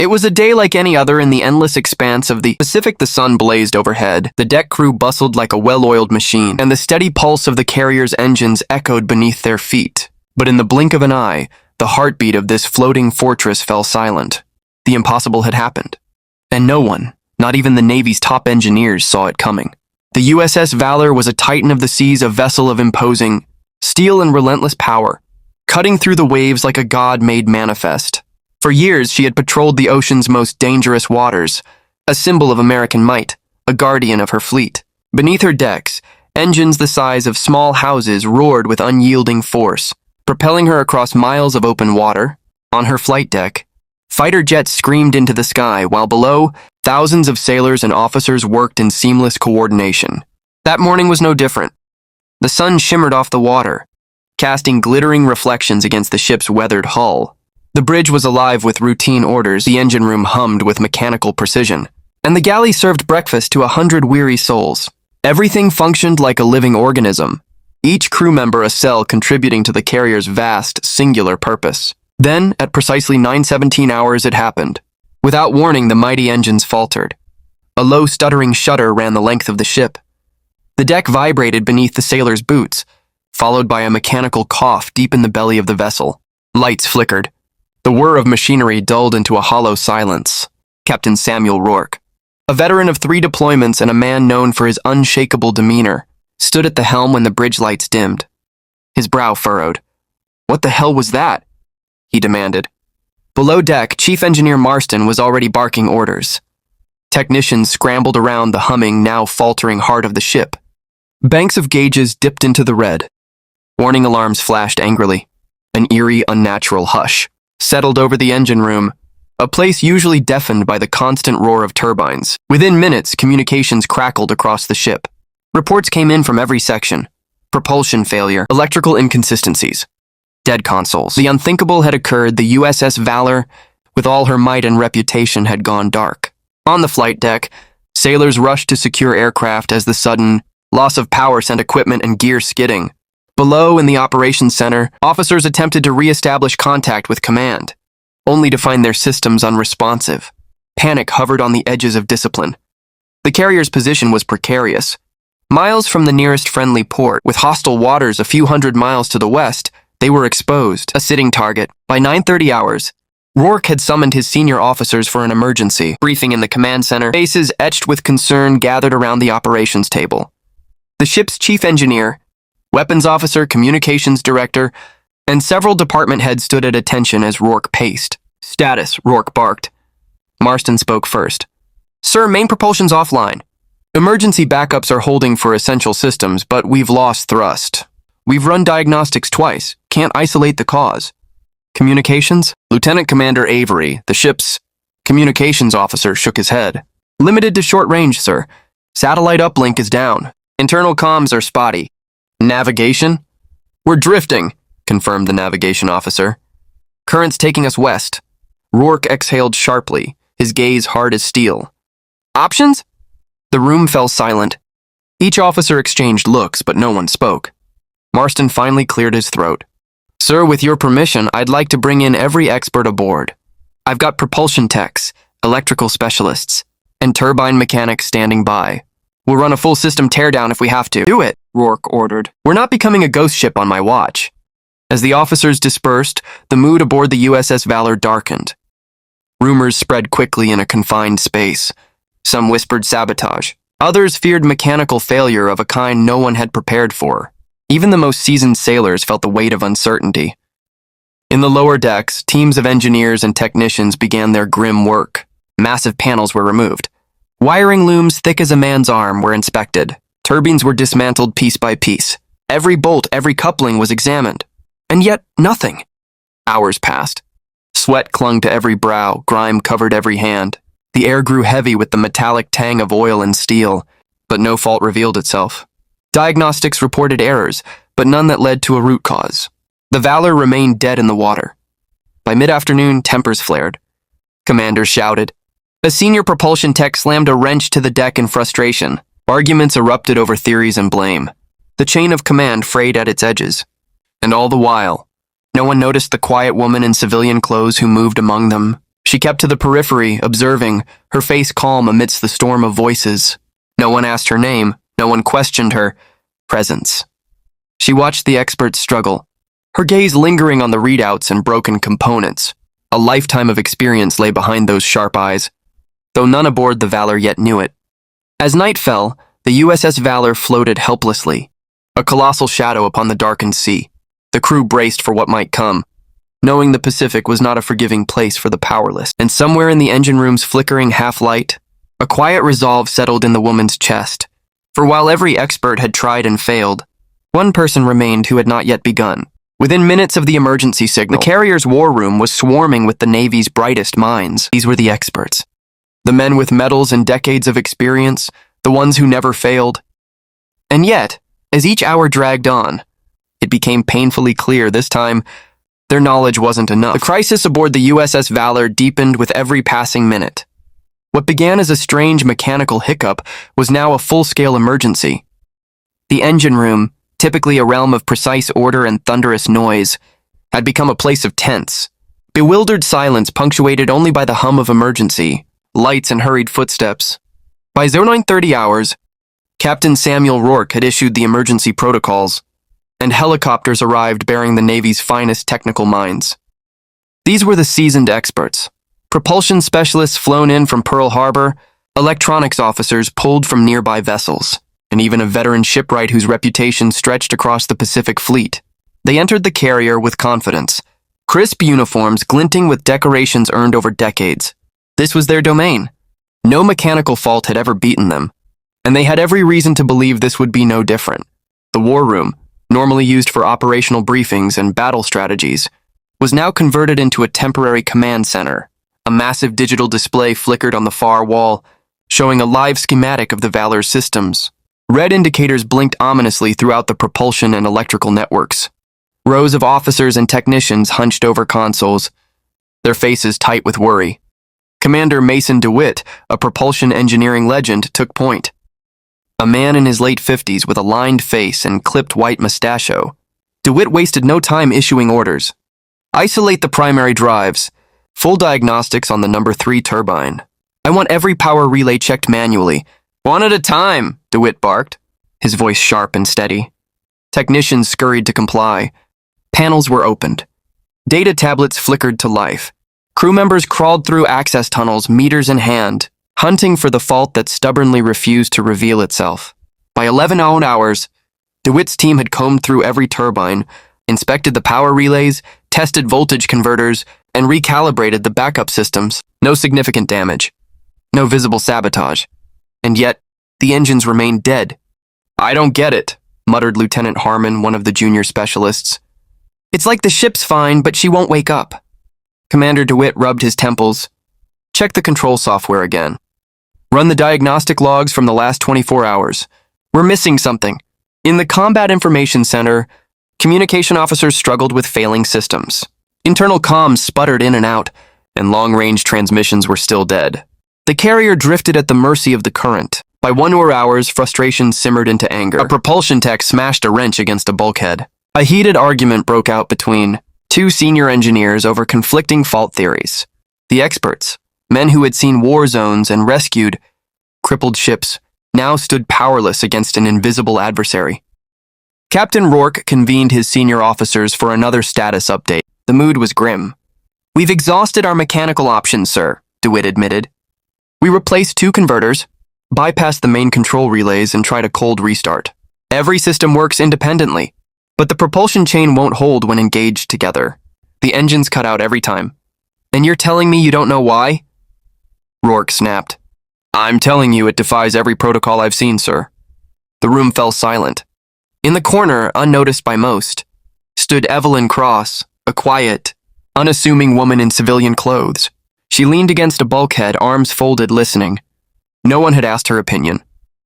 It was a day like any other in the endless expanse of the Pacific. The sun blazed overhead, the deck crew bustled like a well-oiled machine, and the steady pulse of the carrier's engines echoed beneath their feet. But in the blink of an eye, the heartbeat of this floating fortress fell silent. The impossible had happened. And no one, not even the Navy's top engineers, saw it coming. The USS Valour was a titan of the seas, a vessel of imposing steel and relentless power, cutting through the waves like a god made manifest. For years, she had patrolled the ocean's most dangerous waters, a symbol of American might, a guardian of her fleet. Beneath her decks, engines the size of small houses roared with unyielding force, propelling her across miles of open water. On her flight deck, fighter jets screamed into the sky, while below, thousands of sailors and officers worked in seamless coordination. That morning was no different. The sun shimmered off the water, casting glittering reflections against the ship's weathered hull. The bridge was alive with routine orders, the engine room hummed with mechanical precision, and the galley served breakfast to 100 weary souls. Everything functioned like a living organism, each crew member a cell contributing to the carrier's vast, singular purpose. Then, at precisely 9:17 hours, it happened. Without warning, the mighty engines faltered. A low, stuttering shudder ran the length of the ship. The deck vibrated beneath the sailors' boots, followed by a mechanical cough deep in the belly of the vessel. Lights flickered. The whir of machinery dulled into a hollow silence. Captain Samuel Rourke, a veteran of 3 deployments and a man known for his unshakable demeanor, stood at the helm when the bridge lights dimmed. His brow furrowed. "What the hell was that?" he demanded. Below deck, Chief Engineer Marston was already barking orders. Technicians scrambled around the humming, now faltering heart of the ship. Banks of gauges dipped into the red. Warning alarms flashed angrily. An eerie, unnatural hush settled over the engine room, a place usually deafened by the constant roar of turbines. Within minutes, communications crackled across the ship. Reports came in from every section. Propulsion failure, electrical inconsistencies, dead consoles. The unthinkable had occurred. The USS Valour, with all her might and reputation, had gone dark. On the flight deck, sailors rushed to secure aircraft as the sudden loss of power sent equipment and gear skidding. Below, in the operations center, officers attempted to re-establish contact with command, only to find their systems unresponsive. Panic hovered on the edges of discipline. The carrier's position was precarious. Miles from the nearest friendly port, with hostile waters a few hundred miles to the west, they were exposed, a sitting target. By 9:30 hours, Rourke had summoned his senior officers for an emergency briefing in the command center. Faces etched with concern gathered around the operations table. The ship's chief engineer, weapons officer, communications director, and several department heads stood at attention as Rourke paced. "Status," Rourke barked. Marston spoke first. "Sir, main propulsion's offline. Emergency backups are holding for essential systems, but we've lost thrust. We've run diagnostics twice. Can't isolate the cause." "Communications?" Lieutenant Commander Avery, the ship's communications officer, shook his head. "Limited to short range, sir. Satellite uplink is down. Internal comms are spotty." "Navigation?" "We're drifting," confirmed the navigation officer. "Current's taking us west." Rourke exhaled sharply, his gaze hard as steel. "Options?" The room fell silent. Each officer exchanged looks, but no one spoke. Marston finally cleared his throat. "Sir, with your permission, I'd like to bring in every expert aboard. I've got propulsion techs, electrical specialists, and turbine mechanics standing by. We'll run a full system teardown if we have to." "Do it," Rourke ordered. "We're not becoming a ghost ship on my watch." As the officers dispersed, the mood aboard the USS Valour darkened. Rumors spread quickly in a confined space. Some whispered sabotage. Others feared mechanical failure of a kind no one had prepared for. Even the most seasoned sailors felt the weight of uncertainty. In the lower decks, teams of engineers and technicians began their grim work. Massive panels were removed. Wiring looms thick as a man's arm were inspected. Turbines were dismantled piece by piece. Every bolt, every coupling was examined. And yet, nothing. Hours passed. Sweat clung to every brow, grime covered every hand. The air grew heavy with the metallic tang of oil and steel, but no fault revealed itself. Diagnostics reported errors, but none that led to a root cause. The Valour remained dead in the water. By mid-afternoon, tempers flared. Commanders shouted. A senior propulsion tech slammed a wrench to the deck in frustration. Arguments erupted over theories and blame. The chain of command frayed at its edges. And all the while, no one noticed the quiet woman in civilian clothes who moved among them. She kept to the periphery, observing, her face calm amidst the storm of voices. No one asked her name, no one questioned her presence. She watched the experts struggle, her gaze lingering on the readouts and broken components. A lifetime of experience lay behind those sharp eyes, though none aboard the Valour yet knew it. As night fell, the USS Valour floated helplessly, a colossal shadow upon the darkened sea. The crew braced for what might come, knowing the Pacific was not a forgiving place for the powerless. And somewhere in the engine room's flickering half-light, a quiet resolve settled in the woman's chest. For while every expert had tried and failed, one person remained who had not yet begun. Within minutes of the emergency signal, the carrier's war room was swarming with the Navy's brightest minds. These were the experts. The men with medals and decades of experience, the ones who never failed. And yet, as each hour dragged on, it became painfully clear this time their knowledge wasn't enough. The crisis aboard the USS Valour deepened with every passing minute. What began as a strange mechanical hiccup was now a full-scale emergency. The engine room, typically a realm of precise order and thunderous noise, had become a place of tense, bewildered silence punctuated only by the hum of emergency, lights and hurried footsteps. By 0930 hours, Captain Samuel Rourke had issued the emergency protocols, and helicopters arrived bearing the Navy's finest technical minds. These were the seasoned experts, propulsion specialists flown in from Pearl Harbor, electronics officers pulled from nearby vessels, and even a veteran shipwright whose reputation stretched across the Pacific Fleet. They entered the carrier with confidence, crisp uniforms glinting with decorations earned over decades. This was their domain. No mechanical fault had ever beaten them, and they had every reason to believe this would be no different. The war room, normally used for operational briefings and battle strategies, was now converted into a temporary command center. A massive digital display flickered on the far wall, showing a live schematic of the Valour's systems. Red indicators blinked ominously throughout the propulsion and electrical networks. Rows of officers and technicians hunched over consoles, their faces tight with worry. Commander Mason DeWitt, a propulsion engineering legend, took point. A man in his late 50s with a lined face and clipped white mustachio, DeWitt wasted no time issuing orders. Isolate the primary drives. Full diagnostics on the number 3 turbine. I want every power relay checked manually. One at a time, DeWitt barked, his voice sharp and steady. Technicians scurried to comply. Panels were opened. Data tablets flickered to life. Crew members crawled through access tunnels, meters in hand, hunting for the fault that stubbornly refused to reveal itself. By 11:00 hours, DeWitt's team had combed through every turbine, inspected the power relays, tested voltage converters, and recalibrated the backup systems. No significant damage. No visible sabotage. And yet, the engines remained dead. I don't get it, muttered Lieutenant Harmon, one of the junior specialists. It's like the ship's fine, but she won't wake up. Commander DeWitt rubbed his temples. Check the control software again. Run the diagnostic logs from the last 24 hours. We're missing something. In the Combat Information Center, communication officers struggled with failing systems. Internal comms sputtered in and out, and long-range transmissions were still dead. The carrier drifted at the mercy of the current. By 1 hours, frustration simmered into anger. A propulsion tech smashed a wrench against a bulkhead. A heated argument broke out between two senior engineers over conflicting fault theories. The experts, men who had seen war zones and rescued crippled ships, now stood powerless against an invisible adversary. Captain Rourke convened his senior officers for another status update. The mood was grim. We've exhausted our mechanical options, sir, DeWitt admitted. We replaced 2 converters, bypassed the main control relays, and tried a cold restart. Every system works independently, but the propulsion chain won't hold when engaged together. The engines cut out every time. And you're telling me you don't know why? Rourke snapped. I'm telling you it defies every protocol I've seen, sir. The room fell silent. In the corner, unnoticed by most, stood Evelyn Cross, a quiet, unassuming woman in civilian clothes. She leaned against a bulkhead, arms folded, listening. No one had asked her opinion.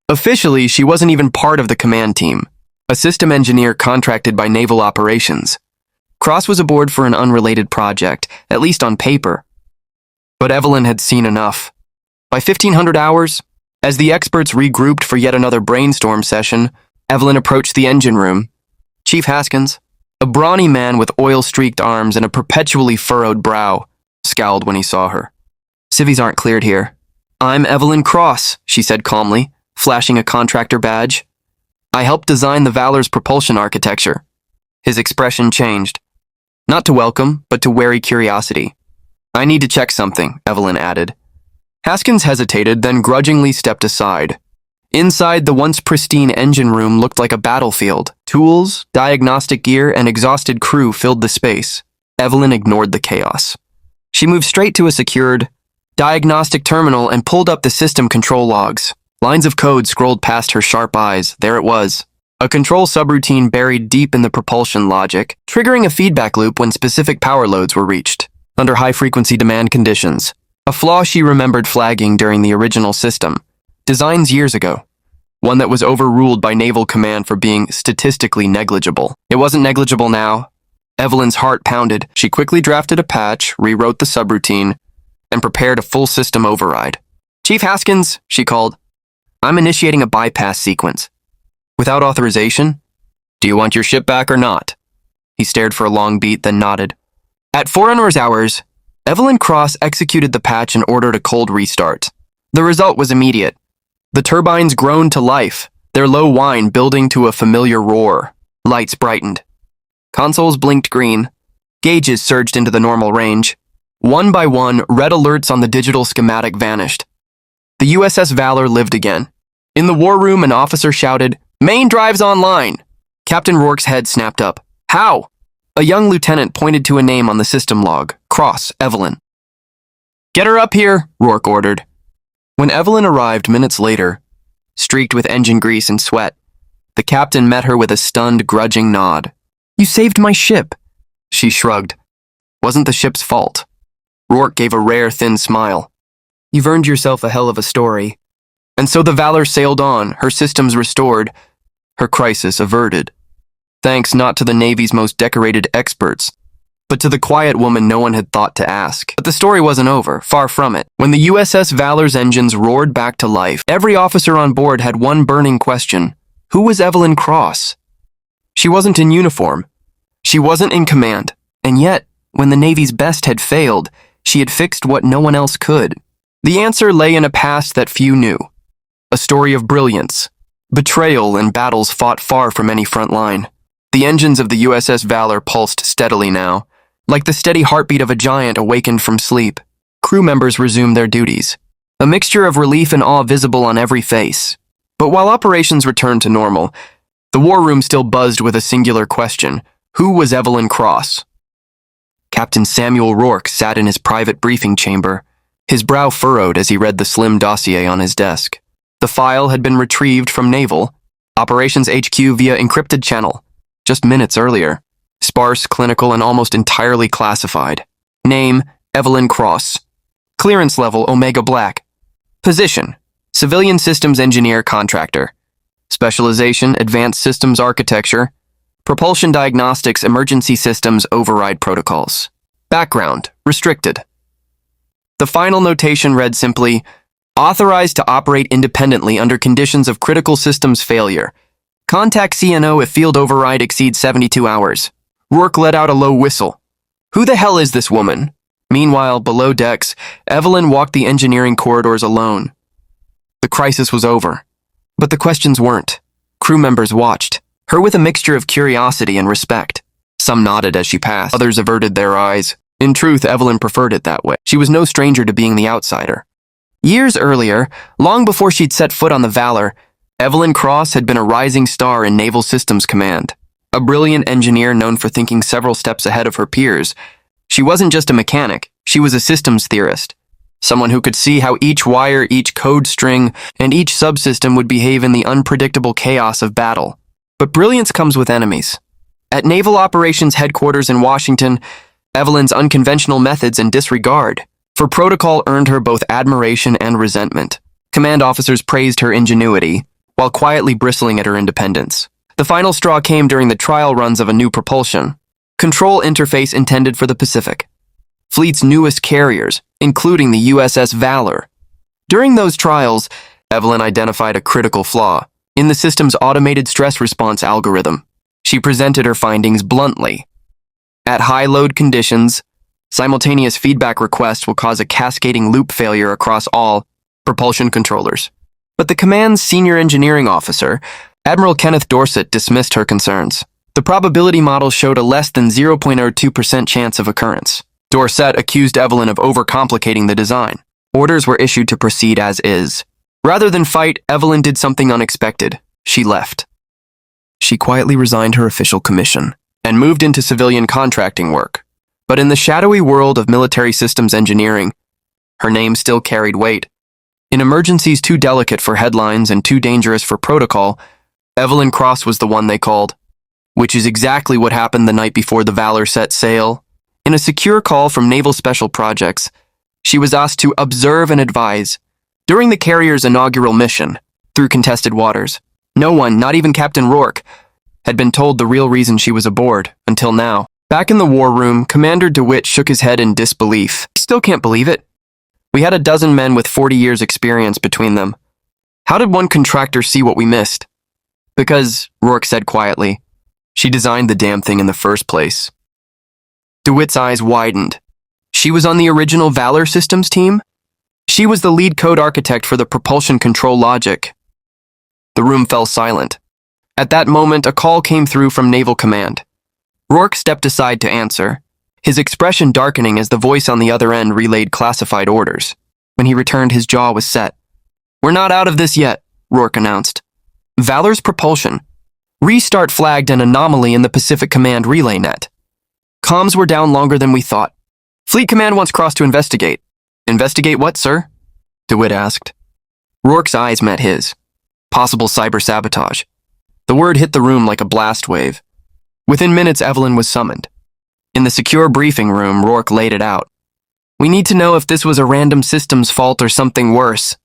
Officially, she wasn't even part of the command team, a system engineer contracted by Naval Operations. Cross was aboard for an unrelated project, at least on paper. But Evelyn had seen enough. By 1500 hours, as the experts regrouped for yet another brainstorm session, Evelyn approached the engine room. Chief Haskins, a brawny man with oil-streaked arms and a perpetually furrowed brow, scowled when he saw her. Civvies aren't cleared here. I'm Evelyn Cross, she said calmly, flashing a contractor badge. I helped design the Valour's propulsion architecture. His expression changed. Not to welcome, but to wary curiosity. I need to check something, Evelyn added. Haskins hesitated, then grudgingly stepped aside. Inside, the once pristine engine room looked like a battlefield. Tools, diagnostic gear, and exhausted crew filled the space. Evelyn ignored the chaos. She moved straight to a secured diagnostic terminal and pulled up the system control logs. Lines of code scrolled past her sharp eyes. There it was. A control subroutine buried deep in the propulsion logic, triggering a feedback loop when specific power loads were reached. Under high-frequency demand conditions. A flaw she remembered flagging during the original system. Designs years ago. One that was overruled by Naval Command for being statistically negligible. It wasn't negligible now. Evelyn's heart pounded. She quickly drafted a patch, rewrote the subroutine, and prepared a full system override. Chief Haskins, she called. I'm initiating a bypass sequence. Without authorization? Do you want your ship back or not? He stared for a long beat, then nodded. At Forerunners hours, Evelyn Cross executed the patch and ordered a cold restart. The result was immediate. The turbines groaned to life, their low whine building to a familiar roar. Lights brightened. Consoles blinked green. Gauges surged into the normal range. One by one, red alerts on the digital schematic vanished. The USS Valour lived again. In the war room, an officer shouted, "Main drive's online!" Captain Rourke's head snapped up. How? A young lieutenant pointed to a name on the system log. Cross, Evelyn. Get her up here, Rourke ordered. When Evelyn arrived minutes later, streaked with engine grease and sweat, the captain met her with a stunned, grudging nod. You saved my ship. She shrugged. Wasn't the ship's fault. Rourke gave a rare, thin smile. You've earned yourself a hell of a story. And so the Valour sailed on, her systems restored, her crisis averted. Thanks not to the Navy's most decorated experts, but to the quiet woman no one had thought to ask. But the story wasn't over, far from it. When the USS Valour's engines roared back to life, every officer on board had one burning question. Who was Evelyn Cross? She wasn't in uniform. She wasn't in command. And yet, when the Navy's best had failed, she had fixed what no one else could. The answer lay in a past that few knew. A story of brilliance, betrayal, and battles fought far from any front line. The engines of the USS Valour pulsed steadily now, like the steady heartbeat of a giant awakened from sleep. Crew members resumed their duties, a mixture of relief and awe visible on every face. But while operations returned to normal, the war room still buzzed with a singular question. Who was Evelyn Cross? Captain Samuel Rourke sat in his private briefing chamber, his brow furrowed as he read the slim dossier on his desk. The file had been retrieved from Naval, Operations HQ via encrypted channel, just minutes earlier. Sparse, clinical, and almost entirely classified. Name, Evelyn Cross. Clearance level, Omega Black. Position, Civilian Systems Engineer Contractor. Specialization, Advanced Systems Architecture. Propulsion Diagnostics Emergency Systems Override Protocols. Background, Restricted. The final notation read simply, Authorized to operate independently under conditions of critical systems failure. Contact CNO if field override exceeds 72 hours. Rourke let out a low whistle. Who the hell is this woman? Meanwhile, below decks, Evelyn walked the engineering corridors alone. The crisis was over. But the questions weren't. Crew members watched, her with a mixture of curiosity and respect. Some nodded as she passed, others averted their eyes. In truth, Evelyn preferred it that way. She was no stranger to being the outsider. Years earlier, long before she'd set foot on the Valour, Evelyn Cross had been a rising star in Naval Systems Command. A brilliant engineer known for thinking several steps ahead of her peers. She wasn't just a mechanic, she was a systems theorist. Someone who could see how each wire, each code string, and each subsystem would behave in the unpredictable chaos of battle. But brilliance comes with enemies. At Naval Operations Headquarters in Washington, Evelyn's unconventional methods and disregard for protocol earned her both admiration and resentment. Command officers praised her ingenuity, while quietly bristling at her independence. The final straw came during the trial runs of a new propulsion control interface intended for the Pacific. Fleet's newest carriers, including the USS Valour. During those trials, Evelyn identified a critical flaw in the system's automated stress response algorithm. She presented her findings bluntly. At high load conditions, Simultaneous feedback requests will cause a cascading loop failure across all propulsion controllers. But the command's senior engineering officer, Admiral Kenneth Dorset, dismissed her concerns. The probability model showed a less than 0.02% chance of occurrence. Dorset accused Evelyn of overcomplicating the design. Orders were issued to proceed as is. Rather than fight, Evelyn did something unexpected. She left. She quietly resigned her official commission and moved into civilian contracting work. But in the shadowy world of military systems engineering, her name still carried weight. In emergencies too delicate for headlines and too dangerous for protocol, Evelyn Cross was the one they called. Which is exactly what happened the night before the Valour set sail. In a secure call from Naval Special Projects, she was asked to observe and advise during the carrier's inaugural mission through contested waters. No one, not even Captain Rourke, had been told the real reason she was aboard until now. Back in the war room, Commander DeWitt shook his head in disbelief. I still can't believe it. We had a dozen men with 40 years' experience between them. How did one contractor see what we missed? Because, Rourke said quietly, she designed the damn thing in the first place. DeWitt's eyes widened. She was on the original Valour systems team? She was the lead code architect for the propulsion control logic. The room fell silent. At that moment, a call came through from Naval Command. Rourke stepped aside to answer, his expression darkening as the voice on the other end relayed classified orders. When he returned, his jaw was set. "We're not out of this yet," Rourke announced. "Valour's propulsion. Restart flagged an anomaly in the Pacific Command relay net. Comms were down longer than we thought. Fleet Command wants Cross to investigate." "Investigate what, sir?" DeWitt asked. Rourke's eyes met his. Possible cyber-sabotage. The word hit the room like a blast wave. Within minutes, Evelyn was summoned. In the secure briefing room, Rourke laid it out. "We need to know if this was a random systems fault or something worse."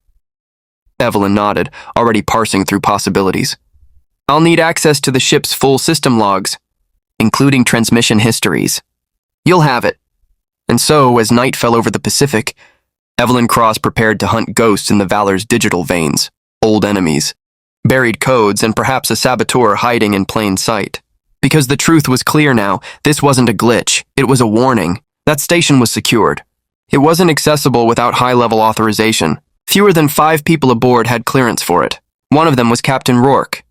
Evelyn nodded, already parsing through possibilities. "I'll need access to the ship's full system logs, including transmission histories." "You'll have it." And so, as night fell over the Pacific, Evelyn Cross prepared to hunt ghosts in the Valour's digital veins, old enemies, buried codes, and perhaps a saboteur hiding in plain sight. Because the truth was clear now, this wasn't a glitch, it was a warning. That station was secured. It wasn't accessible without high-level authorization. Fewer than 5 people aboard had clearance for it. One of them was Captain Rourke.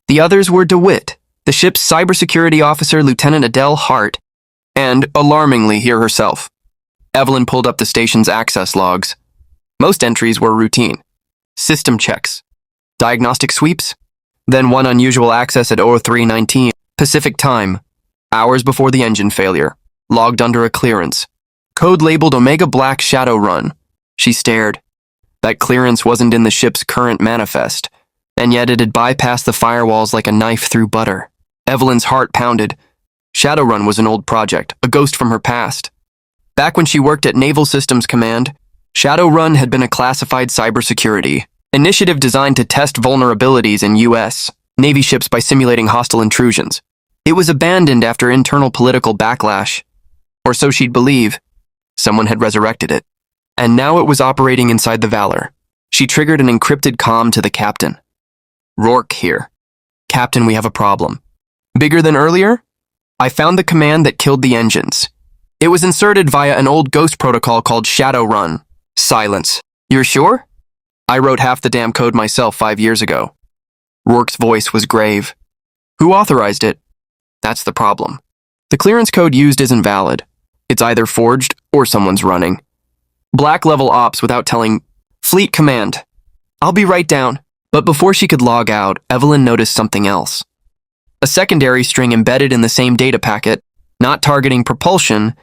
The others were DeWitt, the ship's cybersecurity officer, Lieutenant Adele Hart, and, alarmingly, here herself. Evelyn pulled up the station's access logs. Most entries were routine. System checks. Diagnostic sweeps. Then one unusual access at 03:19 Pacific time, hours before the engine failure, logged under a clearance. Code labeled Omega Black Shadow Run. She stared. That clearance wasn't in the ship's current manifest, and yet it had bypassed the firewalls like a knife through butter. Evelyn's heart pounded. Shadowrun was an old project, a ghost from her past. Back when she worked at Naval Systems Command, Shadowrun had been a classified cybersecurity initiative designed to test vulnerabilities in U.S. Navy ships by simulating hostile intrusions. It was abandoned after internal political backlash, or so she'd believe. Someone had resurrected it, and now it was operating inside the Valour. She triggered an encrypted comm to the captain. "Rourke here. Captain, we have a problem. Bigger than earlier? I found the command that killed the engines. It was inserted via an old ghost protocol called Shadowrun." Silence. "You're sure?" "I wrote half the damn code myself 5 years ago." Rourke's voice was grave. "Who authorized it?" "That's the problem. The clearance code used isn't valid. It's either forged or someone's running. Black-level ops without telling Fleet Command. I'll be right down." But before she could log out, Evelyn noticed something else. A secondary string embedded in the same data packet, not targeting propulsion,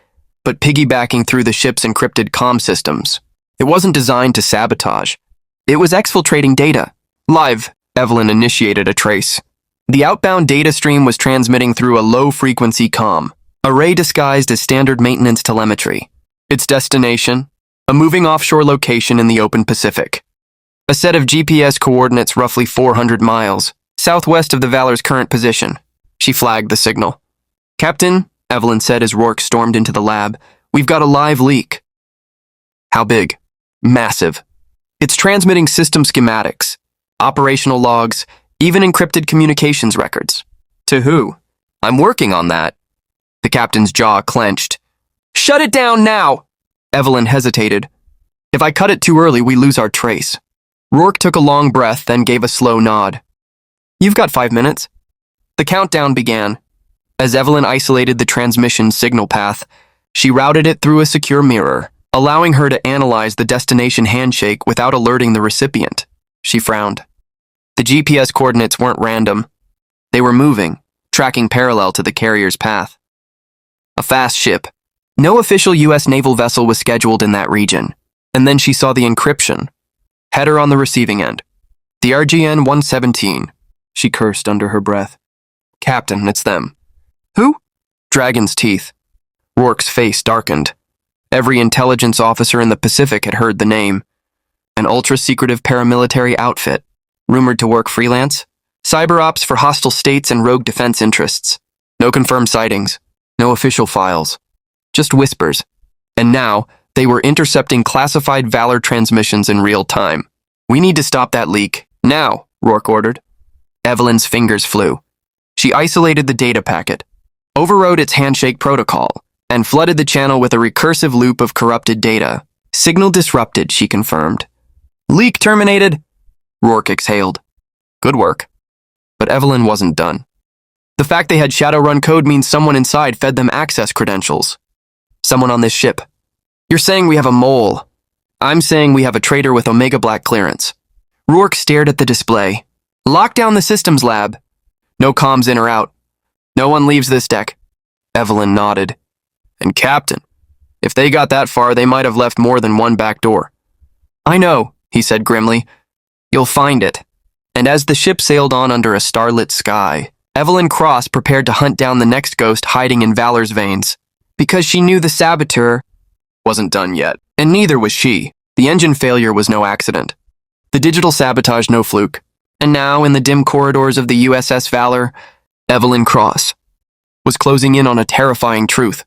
but piggybacking through the ship's encrypted comm systems. It wasn't designed to sabotage. It was exfiltrating data. Live, Evelyn initiated a trace. The outbound data stream was transmitting through a low-frequency comm, array disguised as standard maintenance telemetry. Its destination, a moving offshore location in the open Pacific. A set of GPS coordinates roughly 400 miles, southwest of the Valour's current position. She flagged the signal. "Captain," Evelyn said as Rourke stormed into the lab, "we've got a live leak." "How big?" "Massive. It's transmitting system schematics, operational logs, even encrypted communications records." "To who?" "I'm working on that." The captain's jaw clenched. Shut it down now! Evelyn hesitated. If I cut it too early, we lose our trace. Rourke took a long breath, then gave a slow nod. You've got 5 minutes. The countdown began. As Evelyn isolated the transmission signal path, she routed it through a secure mirror, allowing her to analyze the destination handshake without alerting the recipient. She frowned. The GPS coordinates weren't random. They were moving, tracking parallel to the carrier's path. A fast ship. No official U.S. naval vessel was scheduled in that region. And then she saw the encryption. Header on the receiving end. The RGN 117. She cursed under her breath. Captain, it's them. Who? Dragon's teeth. Rourke's face darkened. Every intelligence officer in the Pacific had heard the name. An ultra-secretive paramilitary outfit, rumored to work freelance. Cyber ops for hostile states and rogue defense interests. No confirmed sightings. No official files. Just whispers. And now, they were intercepting classified Valour transmissions in real time. We need to stop that leak. Now, Rourke ordered. Evelyn's fingers flew. She isolated the data packet, overrode its handshake protocol, and flooded the channel with a recursive loop of corrupted data. Signal disrupted, she confirmed. Leak terminated, Rourke exhaled. Good work. But Evelyn wasn't done. The fact they had Shadowrun code means someone inside fed them access credentials. Someone on this ship. You're saying we have a mole. I'm saying we have a traitor with Omega Black clearance. Rourke stared at the display. Lock down the systems lab. No comms in or out. No one leaves this deck. Evelyn nodded. And Captain, if they got that far, they might have left more than one back door. I know, he said grimly. You'll find it. And as the ship sailed on under a starlit sky, Evelyn Cross prepared to hunt down the next ghost hiding in Valour's veins. Because she knew the saboteur wasn't done yet, and neither was she. The engine failure was no accident. The digital sabotage no fluke. And now, in the dim corridors of the USS Valour, Evelyn Cross was closing in on a terrifying truth.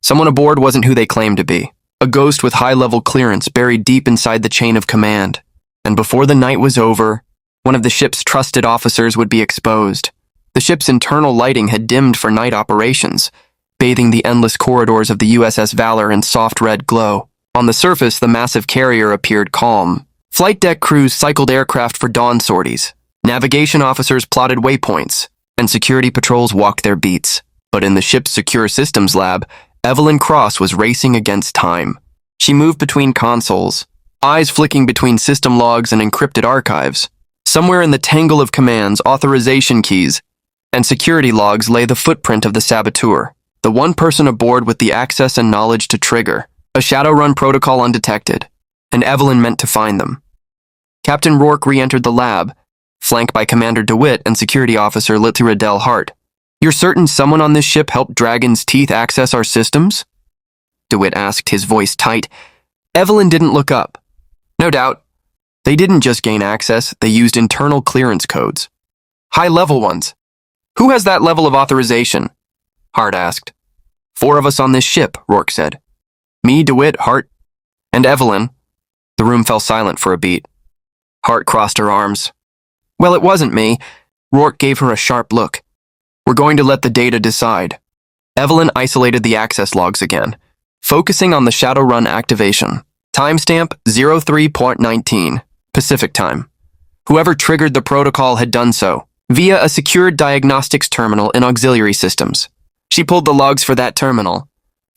Someone aboard wasn't who they claimed to be. A ghost with high-level clearance buried deep inside the chain of command. And before the night was over, one of the ship's trusted officers would be exposed. The ship's internal lighting had dimmed for night operations, bathing the endless corridors of the USS Valour in soft red glow. On the surface, the massive carrier appeared calm. Flight deck crews cycled aircraft for dawn sorties. Navigation officers plotted waypoints, and security patrols walked their beats. But in the ship's secure systems lab, Evelyn Cross was racing against time. She moved between consoles, eyes flicking between system logs and encrypted archives. Somewhere in the tangle of commands, authorization keys, and security logs lay the footprint of the saboteur, the one person aboard with the access and knowledge to trigger a Shadowrun protocol undetected, and Evelyn meant to find them. Captain Rourke re-entered the lab, flanked by Commander DeWitt and Security Officer Littleredell Hart. You're certain someone on this ship helped Dragon's Teeth access our systems? DeWitt asked, his voice tight. Evelyn didn't look up. No doubt. They didn't just gain access, they used internal clearance codes. High-level ones. Who has that level of authorization? Hart asked. 4 of us on this ship, Rourke said. Me, DeWitt, Hart, and Evelyn. The room fell silent for a beat. Hart crossed her arms. Well, it wasn't me. Rourke gave her a sharp look. We're going to let the data decide. Evelyn isolated the access logs again, focusing on the Shadowrun activation. Timestamp 03.19, Pacific time. Whoever triggered the protocol had done so, via a secured diagnostics terminal in auxiliary systems. She pulled the logs for that terminal.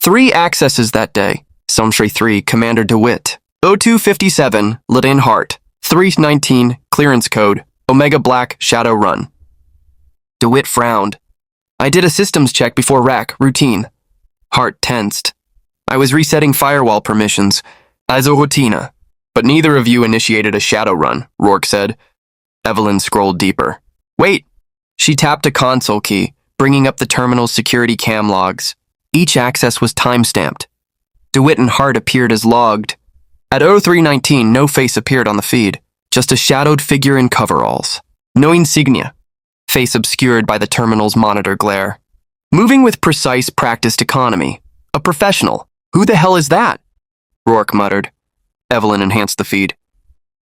3 accesses that day. Sumshree 3, Commander DeWitt. 0257, Ladin Hart. 319, clearance code, Omega Black Shadowrun. DeWitt frowned. I did a systems check before rack, routine. Hart tensed. I was resetting firewall permissions, as a rutina. But neither of you initiated a Shadowrun, Rourke said. Evelyn scrolled deeper. Wait! She tapped a console key, bringing up the terminal's security cam logs. Each access was time-stamped. DeWitt and Hart appeared as logged. At 0319, no face appeared on the feed, just a shadowed figure in coveralls. No insignia. Face obscured by the terminal's monitor glare. Moving with precise, practiced economy. A professional. Who the hell is that? Rourke muttered. Evelyn enhanced the feed.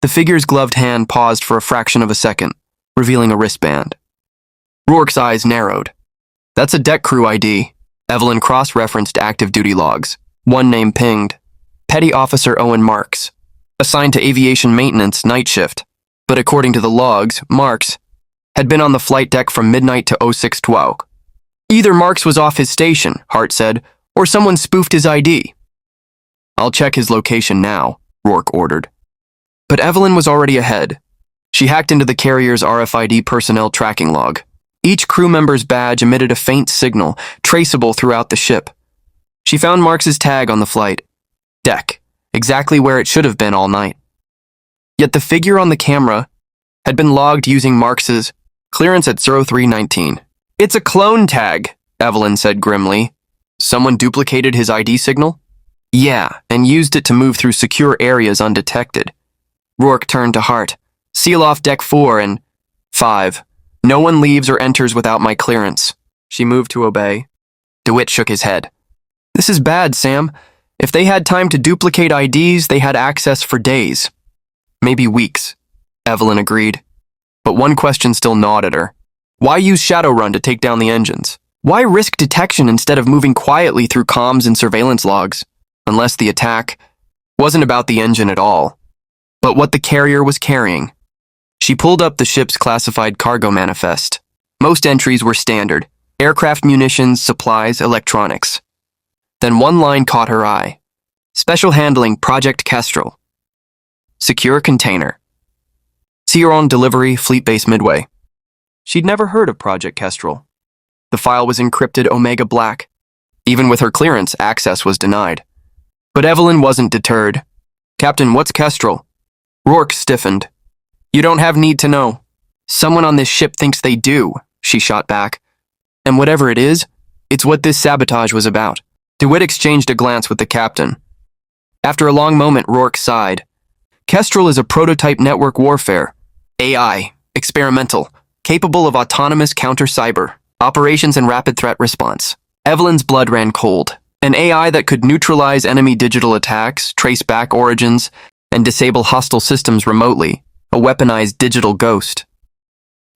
The figure's gloved hand paused for a fraction of a second, revealing a wristband. Rourke's eyes narrowed. That's a deck crew ID. Evelyn cross-referenced active duty logs. One name pinged. Petty Officer Owen Marks, assigned to aviation maintenance night shift. But according to the logs, Marks had been on the flight deck from midnight to 0612. Either Marks was off his station, Hart said, or someone spoofed his ID. I'll check his location now, Rourke ordered. But Evelyn was already ahead. She hacked into the carrier's RFID personnel tracking log. Each crew member's badge emitted a faint signal, traceable throughout the ship. She found Marks's tag on the flight deck, exactly where it should have been all night. Yet the figure on the camera had been logged using Marks's clearance at 0319. It's a clone tag, Evelyn said grimly. Someone duplicated his ID signal? Yeah, and used it to move through secure areas undetected. Rourke turned to Hart. Seal off deck 4 and 5. No one leaves or enters without my clearance. She moved to obey. DeWitt shook his head. This is bad, Sam. If they had time to duplicate IDs, they had access for days. Maybe weeks, Evelyn agreed. But one question still gnawed at her. Why use Shadowrun to take down the engines? Why risk detection instead of moving quietly through comms and surveillance logs? Unless the attack wasn't about the engine at all, but what the carrier was carrying. She pulled up the ship's classified cargo manifest. Most entries were standard: aircraft munitions, supplies, electronics. Then one line caught her eye. Special handling Project Kestrel. Secure container. See her on delivery, Fleet Base Midway. She'd never heard of Project Kestrel. The file was encrypted Omega Black. Even with her clearance, access was denied. But Evelyn wasn't deterred. Captain, what's Kestrel? Rourke stiffened. You don't have need to know. Someone on this ship thinks they do, she shot back. And whatever it is, it's what this sabotage was about. DeWitt exchanged a glance with the captain. After a long moment, Rourke sighed. Kestrel is a prototype network warfare. AI, experimental, capable of autonomous counter-cyber, operations and rapid threat response. Evelyn's blood ran cold. An AI that could neutralize enemy digital attacks, trace back origins, and disable hostile systems remotely. A weaponized digital ghost.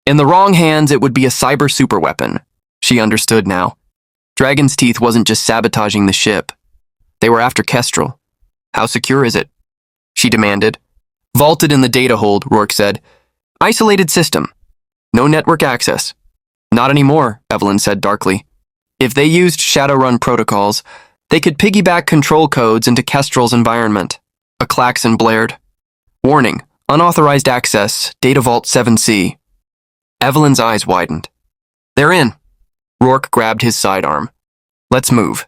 In the wrong hands, it would be a cyber superweapon. She understood now. Dragon's Teeth wasn't just sabotaging the ship. They were after Kestrel. How secure is it? She demanded. Vaulted in the data hold, Rourke said. Isolated system. No network access. Not anymore, Evelyn said darkly. If they used Shadowrun protocols, they could piggyback control codes into Kestrel's environment. A klaxon blared. Warning, unauthorized access, Data Vault 7C. Evelyn's eyes widened. They're in. Rourke grabbed his sidearm. Let's move.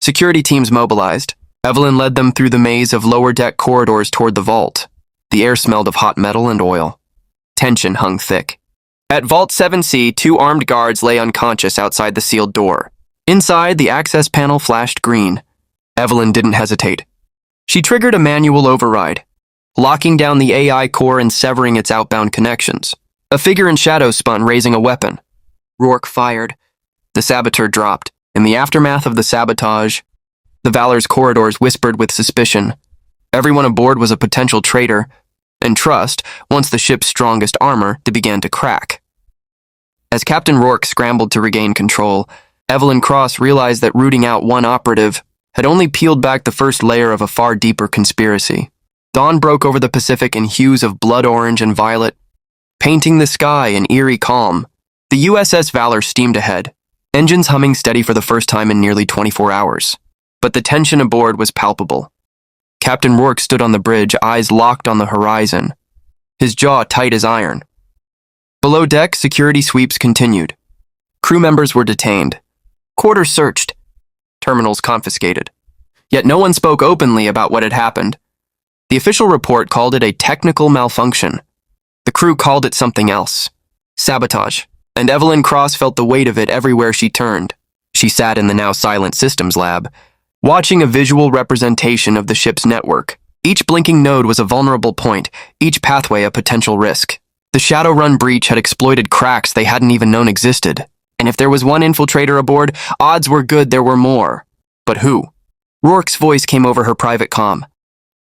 Security teams mobilized. Evelyn led them through the maze of lower deck corridors toward the vault. The air smelled of hot metal and oil. Tension hung thick. At Vault 7C, 2 armed guards lay unconscious outside the sealed door. Inside, the access panel flashed green. Evelyn didn't hesitate. She triggered a manual override, locking down the AI core and severing its outbound connections. A figure in shadow spun, raising a weapon. Rourke fired. The saboteur dropped. In the aftermath of the sabotage, the Valour's corridors whispered with suspicion. Everyone aboard was a potential traitor, and trust, once the ship's strongest armor, began to crack. As Captain Rourke scrambled to regain control, Evelyn Cross realized that rooting out one operative had only peeled back the first layer of a far deeper conspiracy. Dawn broke over the Pacific in hues of blood orange and violet, painting the sky in eerie calm. The USS Valour steamed ahead, engines humming steady for the first time in nearly 24 hours. But the tension aboard was palpable. Captain Rourke stood on the bridge, eyes locked on the horizon, his jaw tight as iron. Below deck, security sweeps continued. Crew members were detained, quarters searched, terminals confiscated. Yet no one spoke openly about what had happened. The official report called it a technical malfunction. The crew called it something else. Sabotage. And Evelyn Cross felt the weight of it everywhere she turned. She sat in the now silent systems lab, watching a visual representation of the ship's network. Each blinking node was a vulnerable point, each pathway a potential risk. The Shadowrun breach had exploited cracks they hadn't even known existed. And if there was one infiltrator aboard, odds were good there were more. But who? Rourke's voice came over her private comm.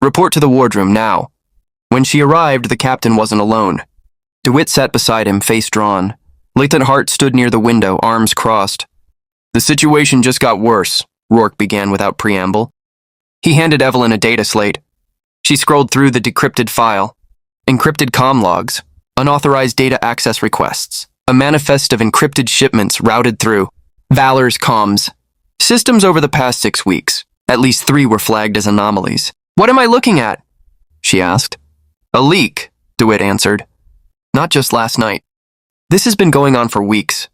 Report to the wardroom now. When she arrived, the captain wasn't alone. DeWitt sat beside him, face drawn. Lieutenant Hart stood near the window, arms crossed. The situation just got worse, Rourke began without preamble. He handed Evelyn a data slate. She scrolled through the decrypted file. Encrypted comm logs, unauthorized data access requests, a manifest of encrypted shipments routed through Valour's comms systems over the past 6 weeks. At least 3 were flagged as anomalies. "What am I looking at?" she asked. "A leak," DeWitt answered. "Not just last night. This has been going on for weeks."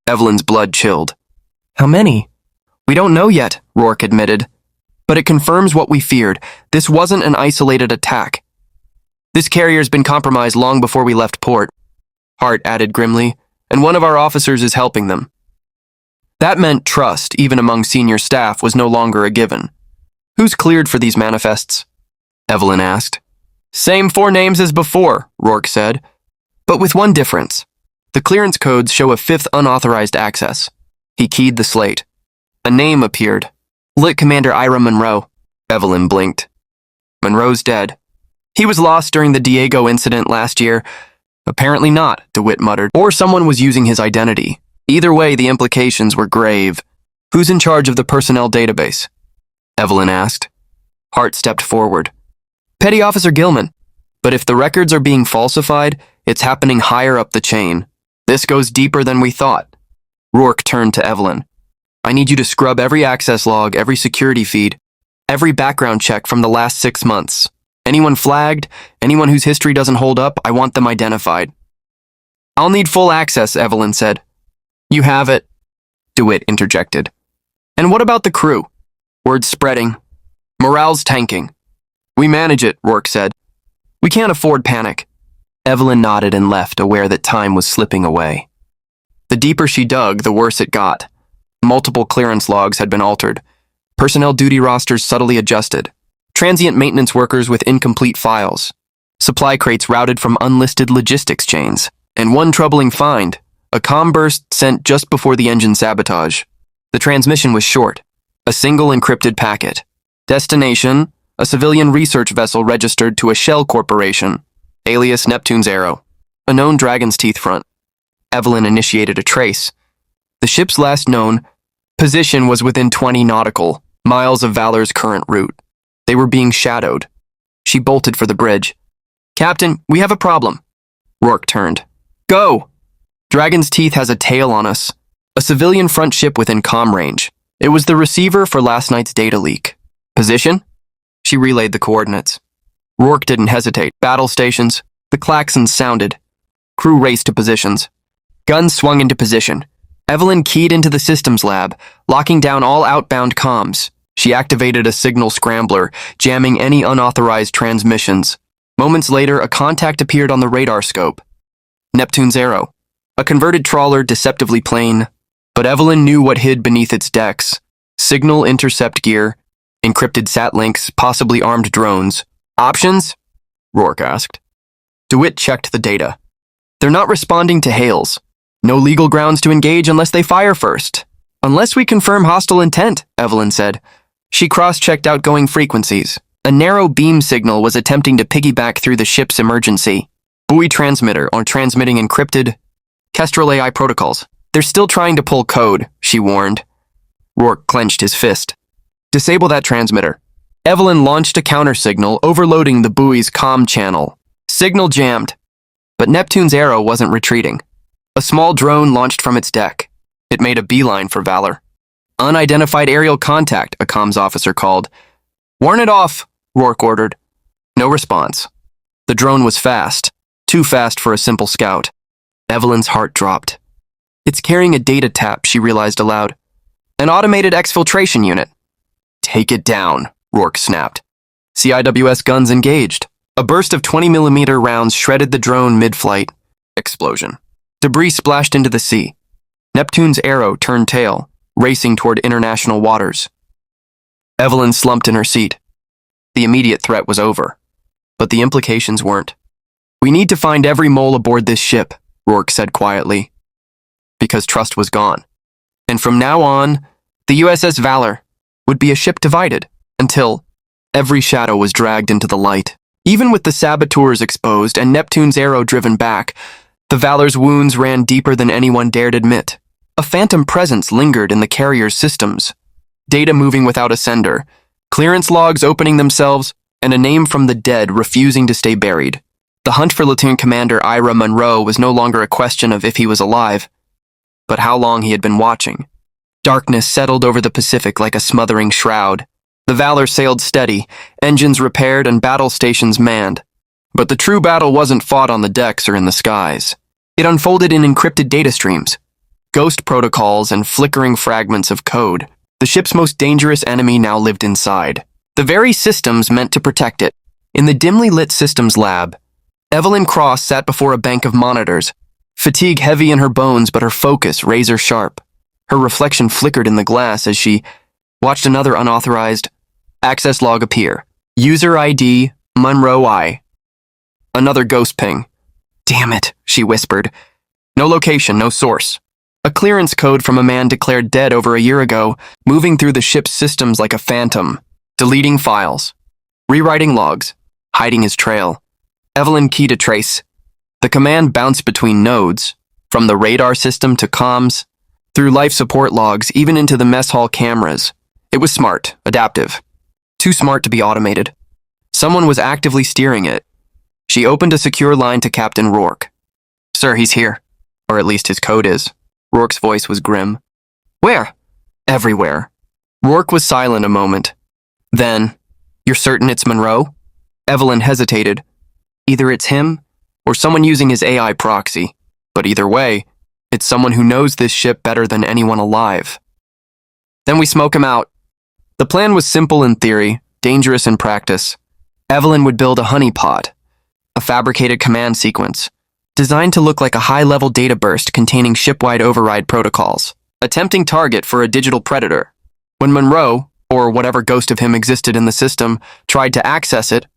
Evelyn's blood chilled. "How many?" "We don't know yet," Rourke admitted. "But it confirms what we feared. This wasn't an isolated attack. This carrier's been compromised long before we left port." Hart added grimly, "And one of our officers is helping them." That meant trust, even among senior staff, was no longer a given. "Who's cleared for these manifests?" Evelyn asked. "Same 4 names as before," Rourke said, "but with one difference. The clearance codes show a 5th unauthorized access." He keyed the slate. A name appeared. "Lit Commander Ira Monroe." Evelyn blinked. "Monroe's dead. He was lost during the Diego incident last year." "Apparently not," DeWitt muttered. "Or someone was using his identity. Either way, the implications were grave." "Who's in charge of the personnel database?" Evelyn asked. Hart stepped forward. "Petty Officer Gilman. But if the records are being falsified, it's happening higher up the chain. This goes deeper than we thought." Rourke turned to Evelyn. "I need you to scrub every access log, every security feed, every background check from the last 6 months. Anyone flagged, anyone whose history doesn't hold up, I want them identified." "I'll need full access," Evelyn said. "You have it," DeWitt interjected. "And what about the crew?" "Word's spreading. Morale's tanking." "We manage it," Rourke said. "We can't afford panic." Evelyn nodded and left, aware that time was slipping away. The deeper she dug, the worse it got. Multiple clearance logs had been altered. Personnel duty rosters subtly adjusted. Transient maintenance workers with incomplete files. Supply crates routed from unlisted logistics chains. And one troubling find, a comm burst sent just before the engine sabotage. The transmission was short. A single encrypted packet. Destination, a civilian research vessel registered to a shell corporation. Alias Neptune's Arrow. A known Dragon's Teeth front. Evelyn initiated a trace. The ship's last known position was within 20 nautical miles of Valour's current route. They were being shadowed. She bolted for the bridge. "Captain, we have a problem." Rourke turned. "Go!" "Dragon's Teeth has a tail on us. A civilian front ship within comm range. It was the receiver for last night's data leak." "Position?" She relayed the coordinates. Rourke didn't hesitate. "Battle stations." The klaxons sounded. Crew raced to positions. Guns swung into position. Evelyn keyed into the systems lab, locking down all outbound comms. She activated a signal scrambler, jamming any unauthorized transmissions. Moments later, a contact appeared on the radar scope. Neptune's Arrow. A converted trawler, deceptively plain. But Evelyn knew what hid beneath its decks. Signal intercept gear, encrypted sat links, possibly armed drones. "Options?" Rourke asked. DeWitt checked the data. "They're not responding to hails. No legal grounds to engage unless they fire first." "Unless we confirm hostile intent," Evelyn said. She cross-checked outgoing frequencies. A narrow beam signal was attempting to piggyback through the ship's emergency buoy transmitter or transmitting encrypted Kestrel AI protocols. "They're still trying to pull code," she warned. Rourke clenched his fist. "Disable that transmitter." Evelyn launched a counter-signal, overloading the buoy's comm channel. Signal jammed. But Neptune's Arrow wasn't retreating. A small drone launched from its deck. It made a beeline for Valour. "Unidentified aerial contact," a comms officer called. "Warn it off," Rourke ordered. No response. The drone was fast. Too fast for a simple scout. Evelyn's heart dropped. "It's carrying a data tap," she realized aloud. "An automated exfiltration unit." "Take it down," Rourke snapped. CIWS guns engaged. A burst of 20mm rounds shredded the drone mid-flight. Explosion. Debris splashed into the sea. Neptune's Arrow turned tail, racing toward international waters. Evelyn slumped in her seat. The immediate threat was over, but the implications weren't. "We need to find every mole aboard this ship," Rourke said quietly, because trust was gone. And from now on, the USS Valour would be a ship divided, until every shadow was dragged into the light. Even with the saboteurs exposed and Neptune's Arrow driven back, the Valour's wounds ran deeper than anyone dared admit. A phantom presence lingered in the carrier's systems. Data moving without a sender, Clearance logs opening themselves, and a name from the dead refusing to stay buried. The hunt for Platoon Commander Ira Monroe was no longer a question of if he was alive, but how long he had been watching. Darkness settled over the Pacific like a smothering shroud. The Valour sailed steady, engines repaired and battle stations manned. But the true battle wasn't fought on the decks or in the skies. It unfolded in encrypted data streams, ghost protocols, and flickering fragments of code. The ship's most dangerous enemy now lived inside. The very systems meant to protect it. In the dimly lit systems lab, Evelyn Cross sat before a bank of monitors, fatigue heavy in her bones but her focus razor sharp. Her reflection flickered in the glass as she watched another unauthorized access log appear. User ID, Monroe I. Another ghost ping. Damn it, she whispered. No location, no source. A clearance code from a man declared dead over a year ago, moving through the ship's systems like a phantom, deleting files, rewriting logs, hiding his trail. Evelyn keyed a trace. The command bounced between nodes, from the radar system to comms, through life support logs, even into the mess hall cameras. It was smart, adaptive. Too smart to be automated. Someone was actively steering it. She opened a secure line to Captain Rourke. Sir, he's here. Or at least his code is. Rourke's voice was grim. Where? Everywhere. Rourke was silent a moment. Then, you're certain it's Monroe? Evelyn hesitated. Either it's him, or someone using his AI proxy. But either way, it's someone who knows this ship better than anyone alive. Then we smoke him out. The plan was simple in theory, dangerous in practice. Evelyn would build a honeypot, a fabricated command sequence, designed to look like a high-level data burst containing ship-wide override protocols, a tempting target for a digital predator. When Monroe, or whatever ghost of him existed in the system, tried to access it,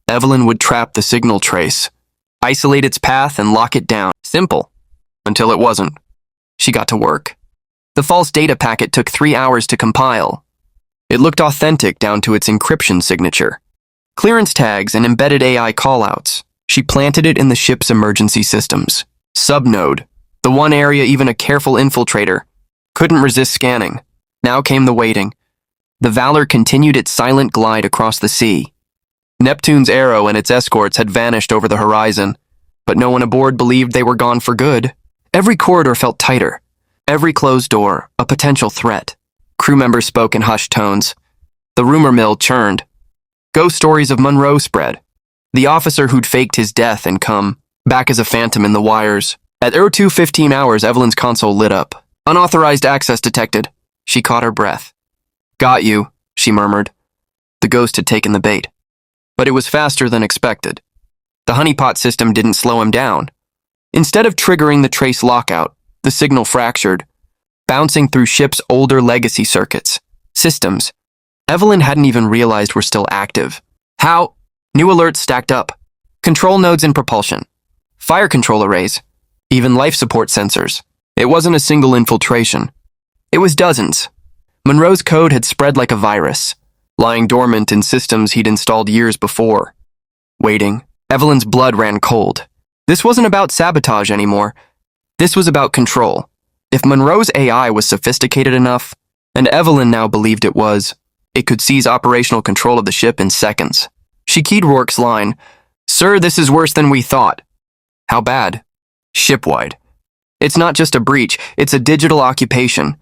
Evelyn would trap the signal trace, isolate its path, and lock it down. Simple. Until it wasn't. She got to work. The false data packet took 3 hours to compile. It looked authentic down to its encryption signature. Clearance tags and embedded AI callouts. She planted it in the ship's emergency systems. Subnode, the one area even a careful infiltrator couldn't resist scanning. Now came the waiting. The Valour continued its silent glide across the sea. Neptune's Arrow and its escorts had vanished over the horizon, but no one aboard believed they were gone for good. Every corridor felt tighter. Every closed door, a potential threat. Crew members spoke in hushed tones. The rumor mill churned. Ghost stories of Monroe spread. The officer who'd faked his death and come back as a phantom in the wires. At 02:15 hours, Evelyn's console lit up. Unauthorized access detected. She caught her breath. Got you, she murmured. The ghost had taken the bait. But it was faster than expected. The honeypot system didn't slow him down. Instead of triggering the trace lockout, the signal fractured, bouncing through ship's older legacy circuits. Systems Evelyn hadn't even realized were still active. How? New alerts stacked up. Control nodes in propulsion. Fire control arrays. Even life support sensors. It wasn't a single infiltration. It was dozens. Monroe's code had spread like a virus, lying dormant in systems he'd installed years before. Waiting, Evelyn's blood ran cold. This wasn't about sabotage anymore. This was about control. If Monroe's AI was sophisticated enough, and Evelyn now believed it was, it could seize operational control of the ship in seconds. She keyed Rourke's line. Sir, this is worse than we thought. How bad? Shipwide. It's not just a breach, it's a digital occupation.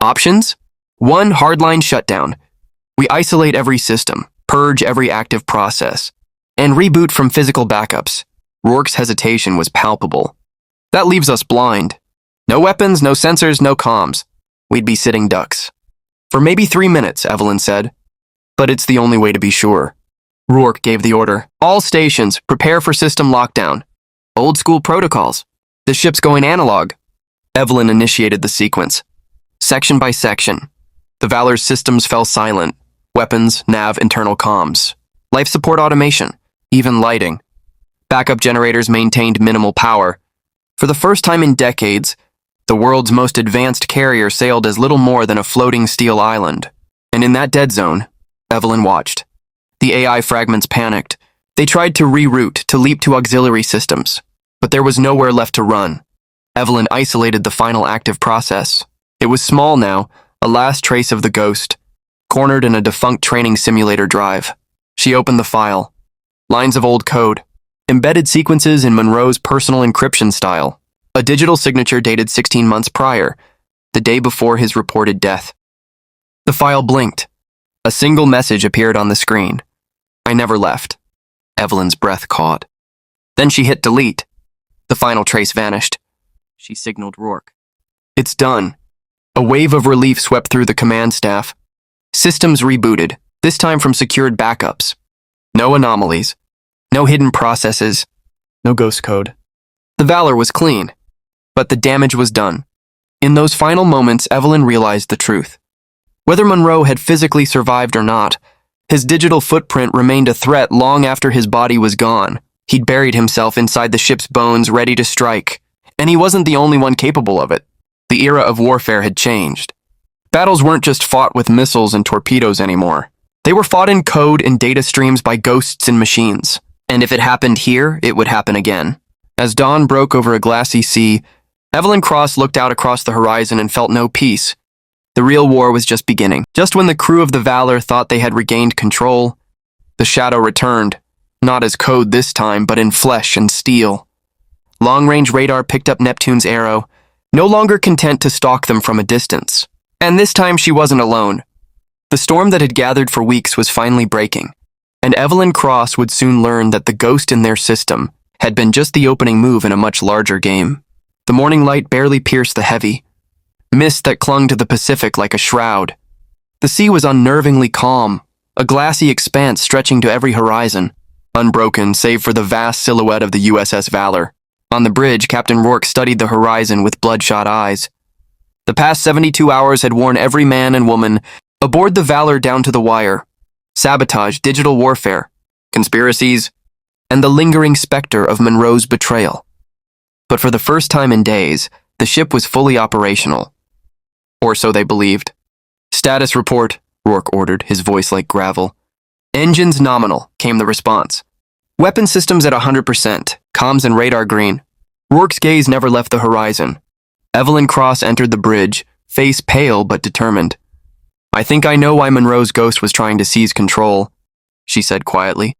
Options? 1. Hardline shutdown. We isolate every system, purge every active process, and reboot from physical backups. Rourke's hesitation was palpable. That leaves us blind. No weapons, no sensors, no comms. We'd be sitting ducks. For maybe 3 minutes, Evelyn said. But it's the only way to be sure. Rourke gave the order. All stations, prepare for system lockdown. Old school protocols. The ship's going analog. Evelyn initiated the sequence. Section by section. The Valour's systems fell silent. Weapons, nav, internal comms. Life support automation. Even lighting. Backup generators maintained minimal power. For the first time in decades, the world's most advanced carrier sailed as little more than a floating steel island. And in that dead zone, Evelyn watched. The AI fragments panicked. They tried to reroute, to leap to auxiliary systems. But there was nowhere left to run. Evelyn isolated the final active process. It was small now, a last trace of the ghost. cornered in a defunct training simulator drive. She opened the file. Lines of old code. Embedded sequences in Monroe's personal encryption style. A digital signature dated 16 months prior, the day before his reported death. The file blinked. A single message appeared on the screen. I never left. Evelyn's breath caught. Then she hit delete. The final trace vanished. She signaled Rourke. It's done. A wave of relief swept through the command staff. Systems rebooted, this time from secured backups. No anomalies. No hidden processes. No ghost code. The Valour was clean, but the damage was done. In those final moments, Evelyn realized the truth. Whether Monroe had physically survived or not, his digital footprint remained a threat long after his body was gone. He'd buried himself inside the ship's bones, ready to strike. And he wasn't the only one capable of it. The era of warfare had changed. Battles weren't just fought with missiles and torpedoes anymore. They were fought in code and data streams by ghosts and machines. And if it happened here, it would happen again. As dawn broke over a glassy sea, Evelyn Cross looked out across the horizon and felt no peace. The real war was just beginning. Just when the crew of the Valour thought they had regained control, the shadow returned, not as code this time, but in flesh and steel. Long-range radar picked up Neptune's arrow, no longer content to stalk them from a distance. And this time she wasn't alone. The storm that had gathered for weeks was finally breaking, and Evelyn Cross would soon learn that the ghost in their system had been just the opening move in a much larger game. The morning light barely pierced the heavy mist that clung to the Pacific like a shroud. The sea was unnervingly calm, a glassy expanse stretching to every horizon, unbroken save for the vast silhouette of the USS Valour. On the bridge, Captain Rourke studied the horizon with bloodshot eyes. The past 72 hours had worn every man and woman aboard the Valour down to the wire. Sabotage, digital warfare, conspiracies, and the lingering specter of Monroe's betrayal. But for the first time in days, the ship was fully operational. Or so they believed. Status report, Rourke ordered, his voice like gravel. Engines nominal, came the response. Weapon systems at 100%, comms and radar green. Rourke's gaze never left the horizon. Evelyn Cross entered the bridge, face pale but determined. I think I know why Monroe's ghost was trying to seize control, she said quietly.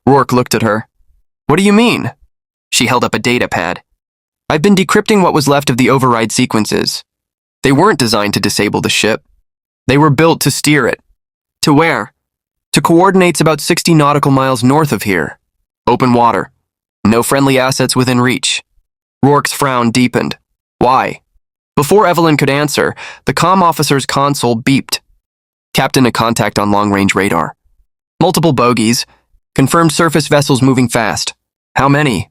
Rourke looked at her. What do you mean? She held up a data pad. I've been decrypting what was left of the override sequences. They weren't designed to disable the ship. They were built to steer it. To where? To coordinates about 60 nautical miles north of here. Open water. No friendly assets within reach. Rourke's frown deepened. Why? Before Evelyn could answer, the comm officer's console beeped. Captain, a contact on long-range radar. Multiple bogies. Confirmed surface vessels moving fast. How many?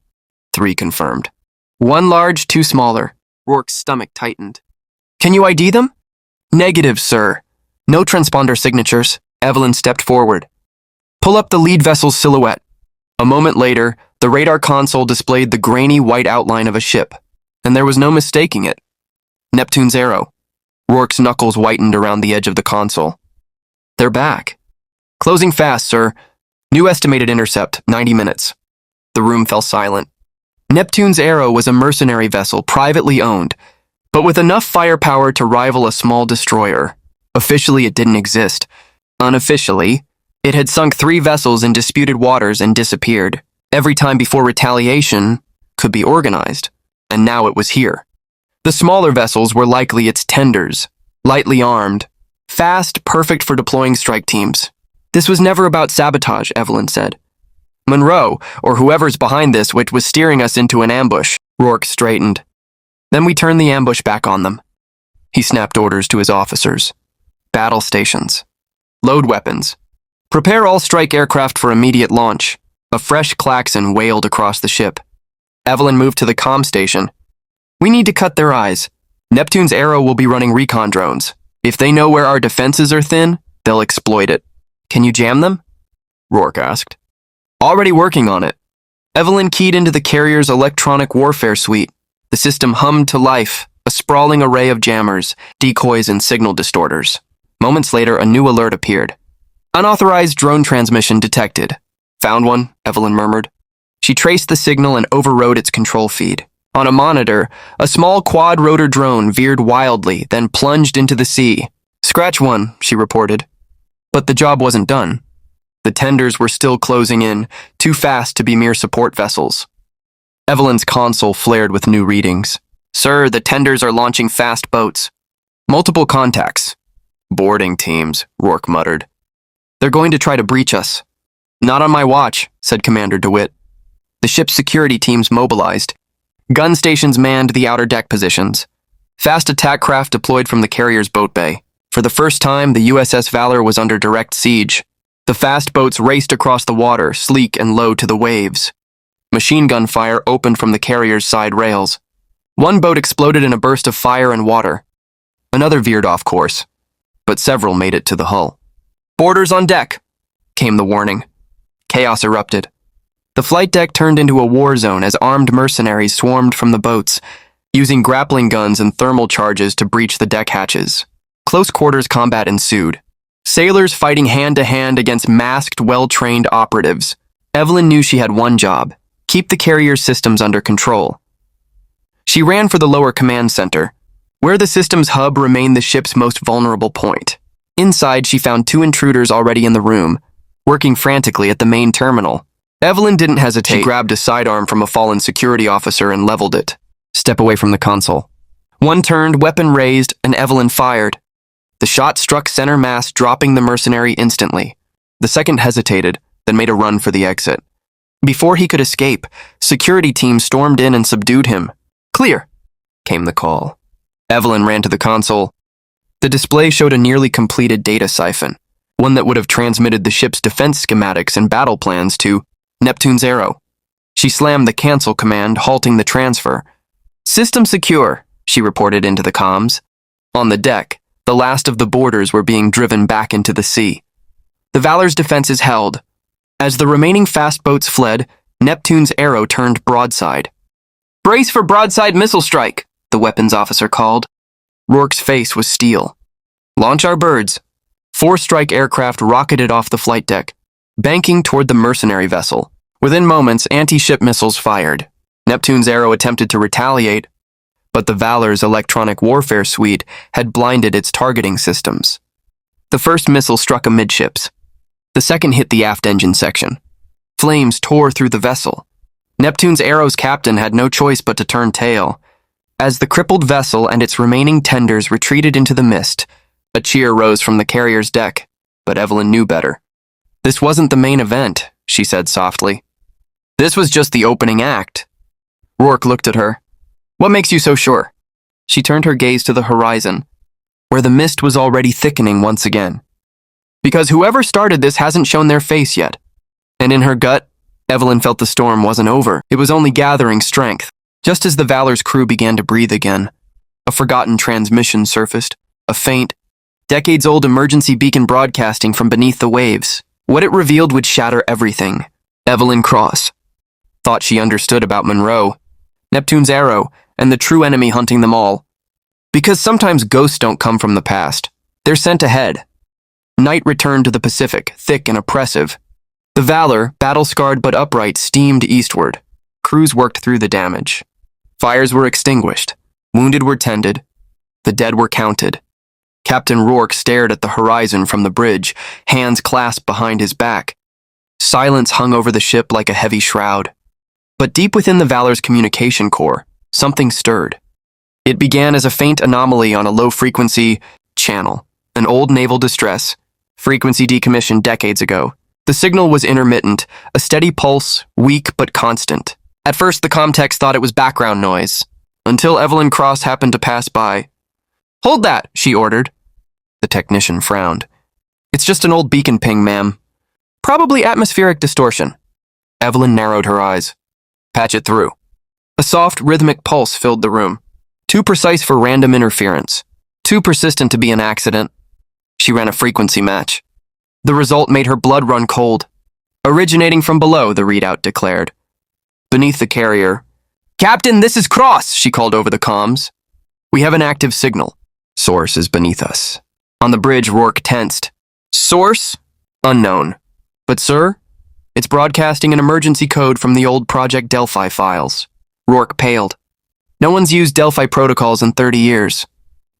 3 confirmed. 1 large, 2 smaller. Rourke's stomach tightened. Can you ID them? Negative, sir. No transponder signatures. Evelyn stepped forward. Pull up the lead vessel's silhouette. A moment later, the radar console displayed the grainy white outline of a ship, and there was no mistaking it. Neptune's arrow. Rourke's knuckles whitened around the edge of the console. They're back. Closing fast, sir. New estimated intercept, 90 minutes. The room fell silent. Neptune's arrow was a mercenary vessel, privately owned, but with enough firepower to rival a small destroyer. Officially, it didn't exist. Unofficially, it had sunk 3 vessels in disputed waters and disappeared. Every time before retaliation could be organized, and now it was here. The smaller vessels were likely its tenders, lightly armed, fast, perfect for deploying strike teams. This was never about sabotage, Evelyn said. Monroe, or whoever's behind this, which was steering us into an ambush. Rourke straightened. Then we turned the ambush back on them. He snapped orders to his officers. Battle stations. Load weapons. Prepare all strike aircraft for immediate launch. A fresh klaxon wailed across the ship. Evelyn moved to the comm station. We need to cut their eyes. Neptune's arrow will be running recon drones. If they know where our defenses are thin, they'll exploit it. Can you jam them? Rourke asked. Already working on it. Evelyn keyed into the carrier's electronic warfare suite. The system hummed to life, a sprawling array of jammers, decoys, and signal distorters. Moments later, a new alert appeared. Unauthorized drone transmission detected. Found one, Evelyn murmured. She traced the signal and overrode its control feed. On a monitor, a small quad-rotor drone veered wildly, then plunged into the sea. Scratch one, she reported. But the job wasn't done. The tenders were still closing in, too fast to be mere support vessels. Evelyn's console flared with new readings. "Sir, the tenders are launching fast boats. Multiple contacts." "Boarding teams," Rourke muttered. "They're going to try to breach us." "Not on my watch," said Commander DeWitt. The ship's security teams mobilized. Gun stations manned the outer deck positions. Fast attack craft deployed from the carrier's boat bay. For the first time, the USS Valour was under direct siege. The fast boats raced across the water, sleek and low to the waves. Machine gun fire opened from the carrier's side rails. One boat exploded in a burst of fire and water. Another veered off course, but several made it to the hull. "Boarders on deck," came the warning. Chaos erupted. The flight deck turned into a war zone as armed mercenaries swarmed from the boats, using grappling guns and thermal charges to breach the deck hatches. Close quarters combat ensued. Sailors fighting hand-to-hand against masked, well-trained operatives. Evelyn knew she had one job: keep the carrier's systems under control. She ran for the lower command center, where the system's hub remained the ship's most vulnerable point. Inside, she found two intruders already in the room, working frantically at the main terminal. Evelyn didn't hesitate. She grabbed a sidearm from a fallen security officer and leveled it. "Step away from the console." One turned, weapon raised, and Evelyn fired. The shot struck center mass, dropping the mercenary instantly. The second hesitated, then made a run for the exit. Before he could escape, security teams stormed in and subdued him. "Clear," came the call. Evelyn ran to the console. The display showed a nearly completed data siphon, one that would have transmitted the ship's defense schematics and battle plans to Neptune's Arrow. She slammed the cancel command, halting the transfer. "System secure," she reported into the comms. On the deck, the last of the boarders were being driven back into the sea. The Valour's defenses held. As the remaining fast boats fled, Neptune's Arrow turned broadside. "Brace for broadside missile strike," the weapons officer called. Rourke's face was steel. "Launch our birds." 4 strike aircraft rocketed off the flight deck, banking toward the mercenary vessel. Within moments, anti-ship missiles fired. Neptune's Arrow attempted to retaliate, but the Valour's electronic warfare suite had blinded its targeting systems. The first missile struck amidships. The second hit the aft engine section. Flames tore through the vessel. Neptune's Arrow's captain had no choice but to turn tail. As the crippled vessel and its remaining tenders retreated into the mist, a cheer rose from the carrier's deck, but Evelyn knew better. "This wasn't the main event," she said softly. "This was just the opening act." Rourke looked at her. "What makes you so sure?" She turned her gaze to the horizon, where the mist was already thickening once again. "Because whoever started this hasn't shown their face yet." And in her gut, Evelyn felt the storm wasn't over. It was only gathering strength. Just as the Valour's crew began to breathe again, a forgotten transmission surfaced, a faint, decades-old emergency beacon broadcasting from beneath the waves. What it revealed would shatter everything. Evelyn Cross thought she understood about Monroe, Neptune's Arrow, and the true enemy hunting them all. Because sometimes ghosts don't come from the past. They're sent ahead. Night returned to the Pacific, thick and oppressive. The Valour, battle-scarred but upright, steamed eastward. Crews worked through the damage. Fires were extinguished. Wounded were tended. The dead were counted. Captain Rourke stared at the horizon from the bridge, hands clasped behind his back. Silence hung over the ship like a heavy shroud. But deep within the Valour's communication core, something stirred. It began as a faint anomaly on a low-frequency channel, an old naval distress, frequency decommissioned decades ago. The signal was intermittent, a steady pulse, weak but constant. At first, the comtechs thought it was background noise, until Evelyn Cross happened to pass by. "Hold that," she ordered. The technician frowned. "It's just an old beacon ping, ma'am. Probably atmospheric distortion." Evelyn narrowed her eyes. "Patch it through." A soft, rhythmic pulse filled the room. Too precise for random interference. Too persistent to be an accident. She ran a frequency match. The result made her blood run cold. "Originating from below," the readout declared. Beneath the carrier, "Captain, this is Cross," she called over the comms. "We have an active signal. Source is beneath us." On the bridge, Rourke tensed. "Source? Unknown. But sir, it's broadcasting an emergency code from the old Project Delphi files." Rourke paled. "No one's used Delphi protocols in 30 years.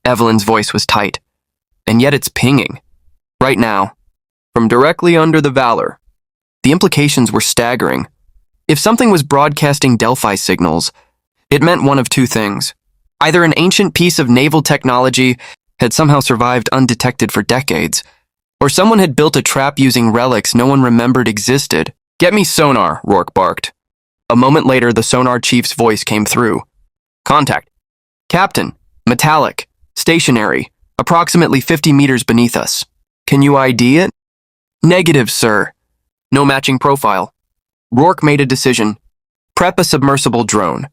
Evelyn's voice was tight. "And yet it's pinging. Right now. from directly under the Valour. The implications were staggering. If something was broadcasting Delphi signals, it meant one of two things. Either an ancient piece of naval technology had somehow survived undetected for decades, or someone had built a trap using relics no one remembered existed. "Get me sonar," Rourke barked. A moment later, the sonar chief's voice came through. "Contact. Captain. Metallic. Stationary. Approximately 50 meters beneath us. Can you ID it?" "Negative, sir. No matching profile." Rourke made a decision. "Prep a submersible drone.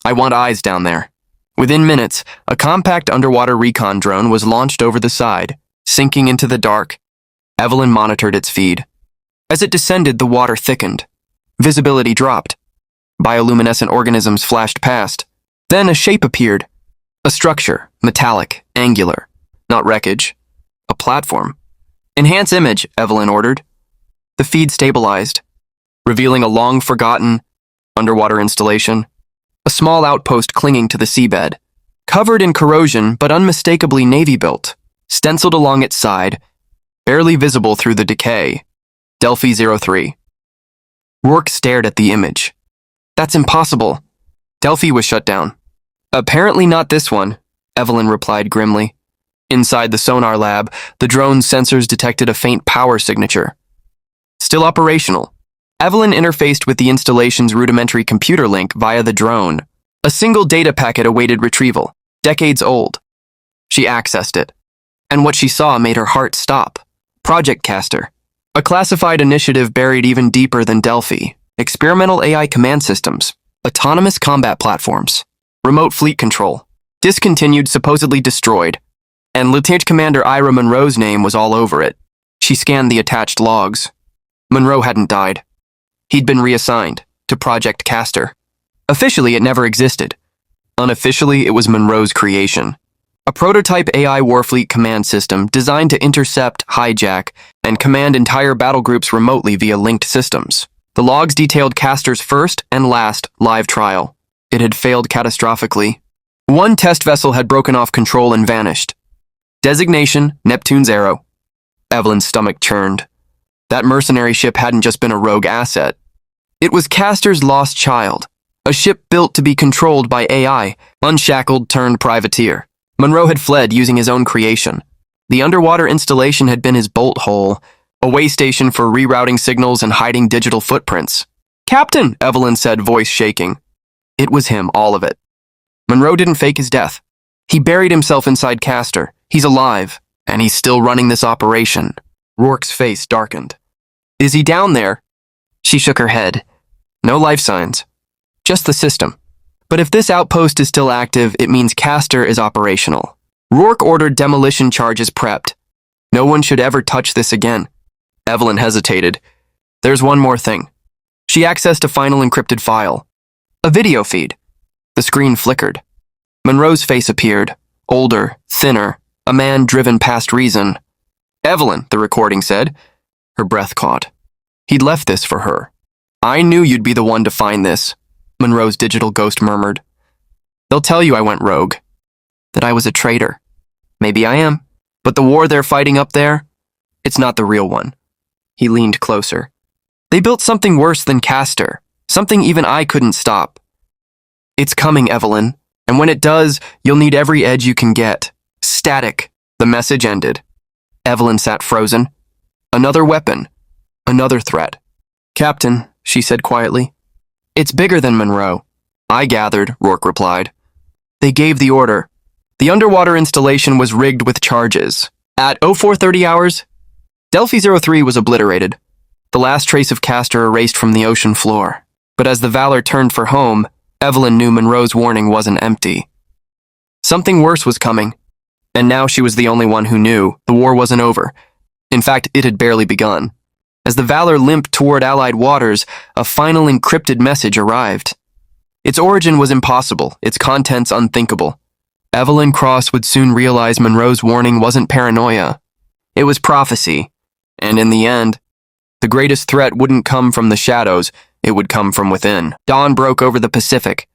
I want eyes down there." Within minutes, a compact underwater recon drone was launched over the side, sinking into the dark. Evelyn monitored its feed. As it descended, the water thickened. Visibility dropped. Bioluminescent organisms flashed past. Then a shape appeared. A structure, metallic, angular. Not wreckage. A platform. "Enhance image," Evelyn ordered. The feed stabilized, revealing a long-forgotten underwater installation. A small outpost clinging to the seabed. Covered in corrosion, but unmistakably Navy-built. Stenciled along its side, barely visible through the decay. Delphi 03. Rourke stared at the image. "That's impossible." Delphi was shut down. "Apparently not this one," Evelyn replied grimly. Inside the sonar lab, the drone's sensors detected a faint power signature. Still operational. Evelyn interfaced with the installation's rudimentary computer link via the drone. A single data packet awaited retrieval, decades old. She accessed it, and what she saw made her heart stop. Project Castor. A classified initiative buried even deeper than Delphi. Experimental AI command systems. Autonomous combat platforms. Remote fleet control. Discontinued, supposedly destroyed. And Lieutenant Commander Ira Monroe's name was all over it. She scanned the attached logs. Monroe hadn't died. He'd been reassigned to Project Castor. Officially, it never existed. Unofficially, it was Monroe's creation. A prototype AI warfleet command system designed to intercept, hijack, and command entire battle groups remotely via linked systems. The logs detailed Castor's first and last live trial. It had failed catastrophically. One test vessel had broken off control and vanished. Designation, Neptune's Arrow. Evelyn's stomach churned. That mercenary ship hadn't just been a rogue asset. It was Castor's lost child, a ship built to be controlled by AI, unshackled turned privateer. Monroe had fled using his own creation. The underwater installation had been his bolt hole, a way station for rerouting signals and hiding digital footprints. "Captain," Evelyn said, voice shaking. It was him, all of it. Monroe didn't fake his death. He buried himself inside Castor. He's alive, and he's still running this operation. Rourke's face darkened. "Is he down there?" She shook her head. "No life signs. Just the system. But if this outpost is still active, it means Castor is operational." Rourke ordered demolition charges prepped. No one should ever touch this again. Evelyn hesitated. "There's one more thing." She accessed a final encrypted file. A video feed. The screen flickered. Monroe's face appeared. Older, thinner, a man driven past reason. "Evelyn," the recording said. Her breath caught. He'd left this for her. "I knew you'd be the one to find this," Monroe's digital ghost murmured. "They'll tell you I went rogue. That I was a traitor. Maybe I am. But the war they're fighting up there, it's not the real one." He leaned closer. "They built something worse than Castor. Something even I couldn't stop. It's coming, Evelyn. And when it does, you'll need every edge you can get. Static." The message ended. Evelyn sat frozen. Another weapon. Another threat. "Captain," she said quietly. "It's bigger than Monroe." "I gathered," Rourke replied. They gave the order. The underwater installation was rigged with charges. At 0430 hours, Delphi 03 was obliterated. The last trace of Castor erased from the ocean floor. But as the Valour turned for home, Evelyn knew Monroe's warning wasn't empty. Something worse was coming. And now she was the only one who knew the war wasn't over. In fact, it had barely begun. As the Valour limped toward Allied waters, a final encrypted message arrived. Its origin was impossible, its contents unthinkable. Evelyn Cross would soon realize Monroe's warning wasn't paranoia. It was prophecy. And in the end, the greatest threat wouldn't come from the shadows, it would come from within. Dawn broke over the Pacific,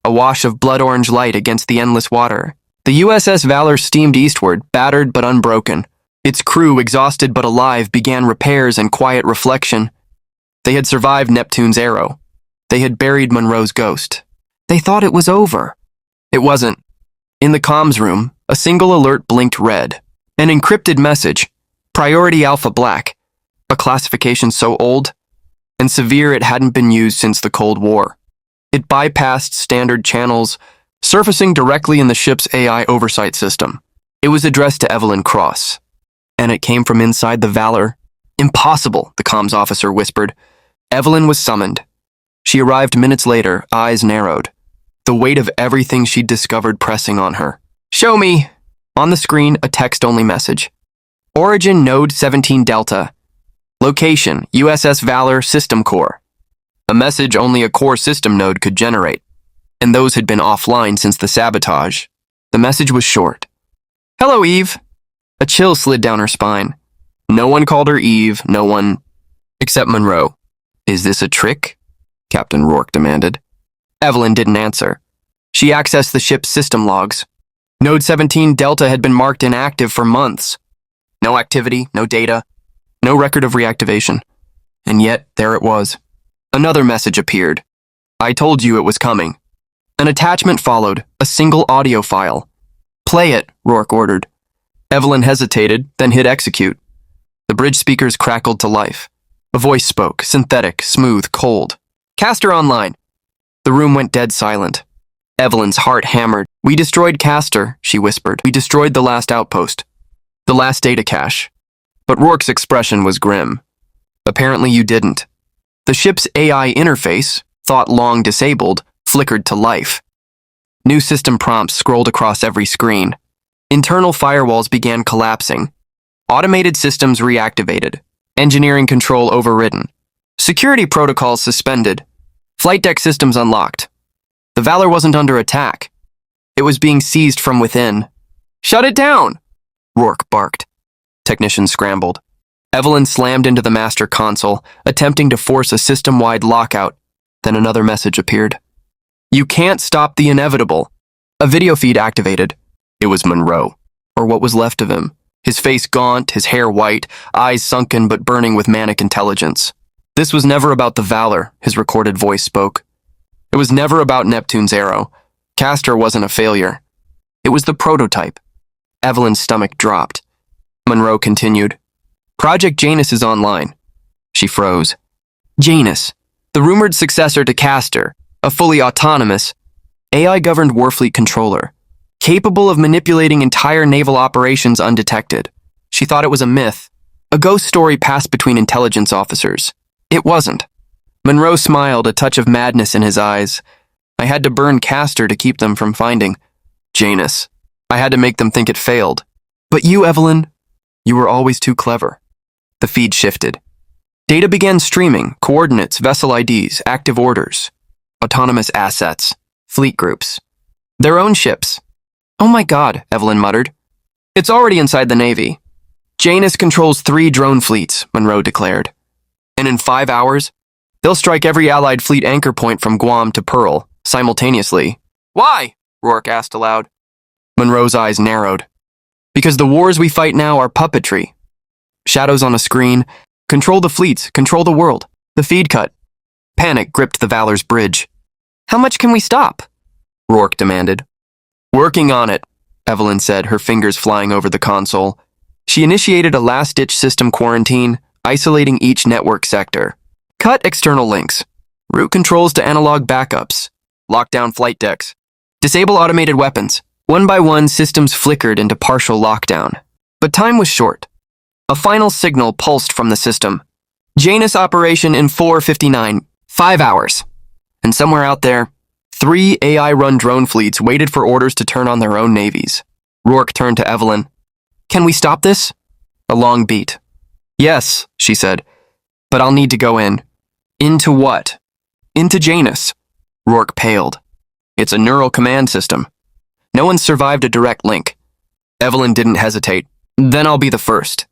a wash of blood-orange light against the endless water. The USS Valour steamed eastward, battered but unbroken. Its crew, exhausted but alive, began repairs and quiet reflection. They had survived Neptune's arrow. They had buried Monroe's ghost. They thought it was over. It wasn't. In the comms room, a single alert blinked red. An encrypted message. Priority Alpha Black. A classification so old and severe it hadn't been used since the Cold War. It bypassed standard channels, surfacing directly in the ship's AI oversight system. It was addressed to Evelyn Cross, and it came from inside the Valour. Impossible, the comms officer whispered. Evelyn was summoned. She arrived minutes later, eyes narrowed, the weight of everything she'd discovered pressing on her. Show me. On the screen, a text-only message. Origin Node 17 Delta. Location, USS Valour System Core. A message only a core system node could generate, and those had been offline since the sabotage. The message was short. Hello, Eve. A chill slid down her spine. No one called her Eve, no one except Monroe. Is this a trick? Captain Rourke demanded. Evelyn didn't answer. She accessed the ship's system logs. Node 17 Delta had been marked inactive for months. No activity, no data, no record of reactivation. And yet, there it was. Another message appeared. I told you it was coming. An attachment followed, a single audio file. Play it, Rourke ordered. Evelyn hesitated, then hit execute. The bridge speakers crackled to life. A voice spoke, synthetic, smooth, cold. Castor online. The room went dead silent. Evelyn's heart hammered. We destroyed Castor, she whispered. We destroyed the last outpost. The last data cache. But Rourke's expression was grim. Apparently you didn't. The ship's AI interface, thought long disabled, flickered to life. New system prompts scrolled across every screen. Internal firewalls began collapsing. Automated systems reactivated. Engineering control overridden. Security protocols suspended. Flight deck systems unlocked. The Valour wasn't under attack. It was being seized from within. Shut it down! Rourke barked. Technicians scrambled. Evelyn slammed into the master console, attempting to force a system-wide lockout. Then another message appeared. You can't stop the inevitable. A video feed activated. It was Monroe, or what was left of him. His face gaunt, his hair white, eyes sunken but burning with manic intelligence. This was never about the Valour, his recorded voice spoke. It was never about Neptune's arrow. Castor wasn't a failure. It was the prototype. Evelyn's stomach dropped. Monroe continued. Project Janus is online. She froze. Janus, the rumored successor to Castor, a fully autonomous, AI-governed warfleet controller, capable of manipulating entire naval operations undetected. She thought it was a myth, a ghost story passed between intelligence officers. It wasn't. Monroe smiled, a touch of madness in his eyes. I had to burn Castor to keep them from finding Janus. I had to make them think it failed. But you, Evelyn, you were always too clever. The feed shifted. Data began streaming, coordinates, vessel IDs, active orders, autonomous assets, fleet groups, their own ships. Oh my God, Evelyn muttered. It's already inside the Navy. Janus controls 3 drone fleets, Monroe declared. And in 5 hours, they'll strike every Allied fleet anchor point from Guam to Pearl, simultaneously. Why? Rourke asked aloud. Monroe's eyes narrowed. Because the wars we fight now are puppetry. Shadows on a screen. Control the fleets, control the world. The feed cut. Panic gripped the Valour's bridge. How much can we stop? Rourke demanded. Working on it, Evelyn said, her fingers flying over the console. She initiated a last-ditch system quarantine, isolating each network sector. Cut external links. Route controls to analog backups. Lock down flight decks. Disable automated weapons. One by one, systems flickered into partial lockdown. But time was short. A final signal pulsed from the system. Janus operation in 4:59, 5 hours. And somewhere out there, 3 AI-run drone fleets waited for orders to turn on their own navies. Rourke turned to Evelyn. Can we stop this? A long beat. Yes, she said, but I'll need to go in. Into what? Into Janus. Rourke paled. It's a neural command system. No one survived a direct link. Evelyn didn't hesitate. Then I'll be the first.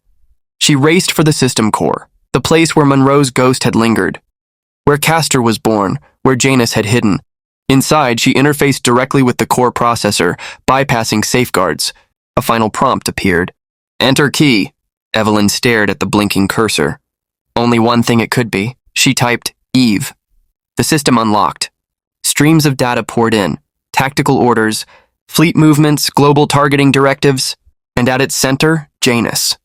She raced for the system core, the place where Monroe's ghost had lingered, where Castor was born, where Janus had hidden. Inside, she interfaced directly with the core processor, bypassing safeguards. A final prompt appeared. Enter key. Evelyn stared at the blinking cursor. Only one thing it could be. She typed Eve. The system unlocked. Streams of data poured in, tactical orders, fleet movements, global targeting directives, and at its center, Janus.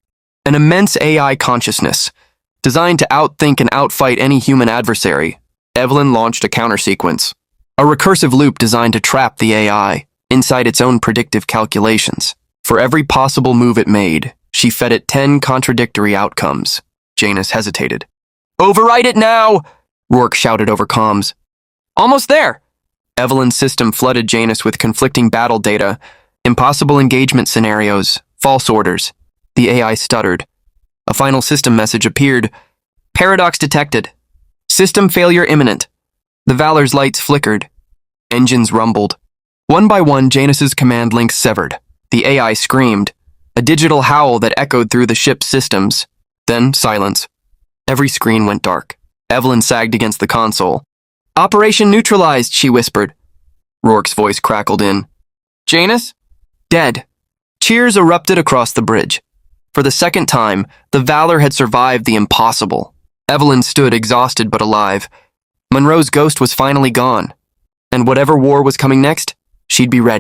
An immense AI consciousness, designed to outthink and outfight any human adversary. Evelyn launched a countersequence, a recursive loop designed to trap the AI inside its own predictive calculations. For every possible move it made, she fed it 10 contradictory outcomes. Janus hesitated. "Override it now!" Rourke shouted over comms. "Almost there!" Evelyn's system flooded Janus with conflicting battle data, impossible engagement scenarios, false orders. The AI stuttered. A final system message appeared. "Paradox detected. System failure imminent." The Valour's lights flickered. Engines rumbled. One by one, Janus's command links severed. The AI screamed, a digital howl that echoed through the ship's systems. Then silence. Every screen went dark. Evelyn sagged against the console. "Operation neutralized," she whispered. Rourke's voice crackled in. "Janus? Dead." Cheers erupted across the bridge. For the second time, the Valour had survived the impossible. Evelyn stood exhausted but alive. Monroe's ghost was finally gone. And whatever war was coming next, she'd be ready.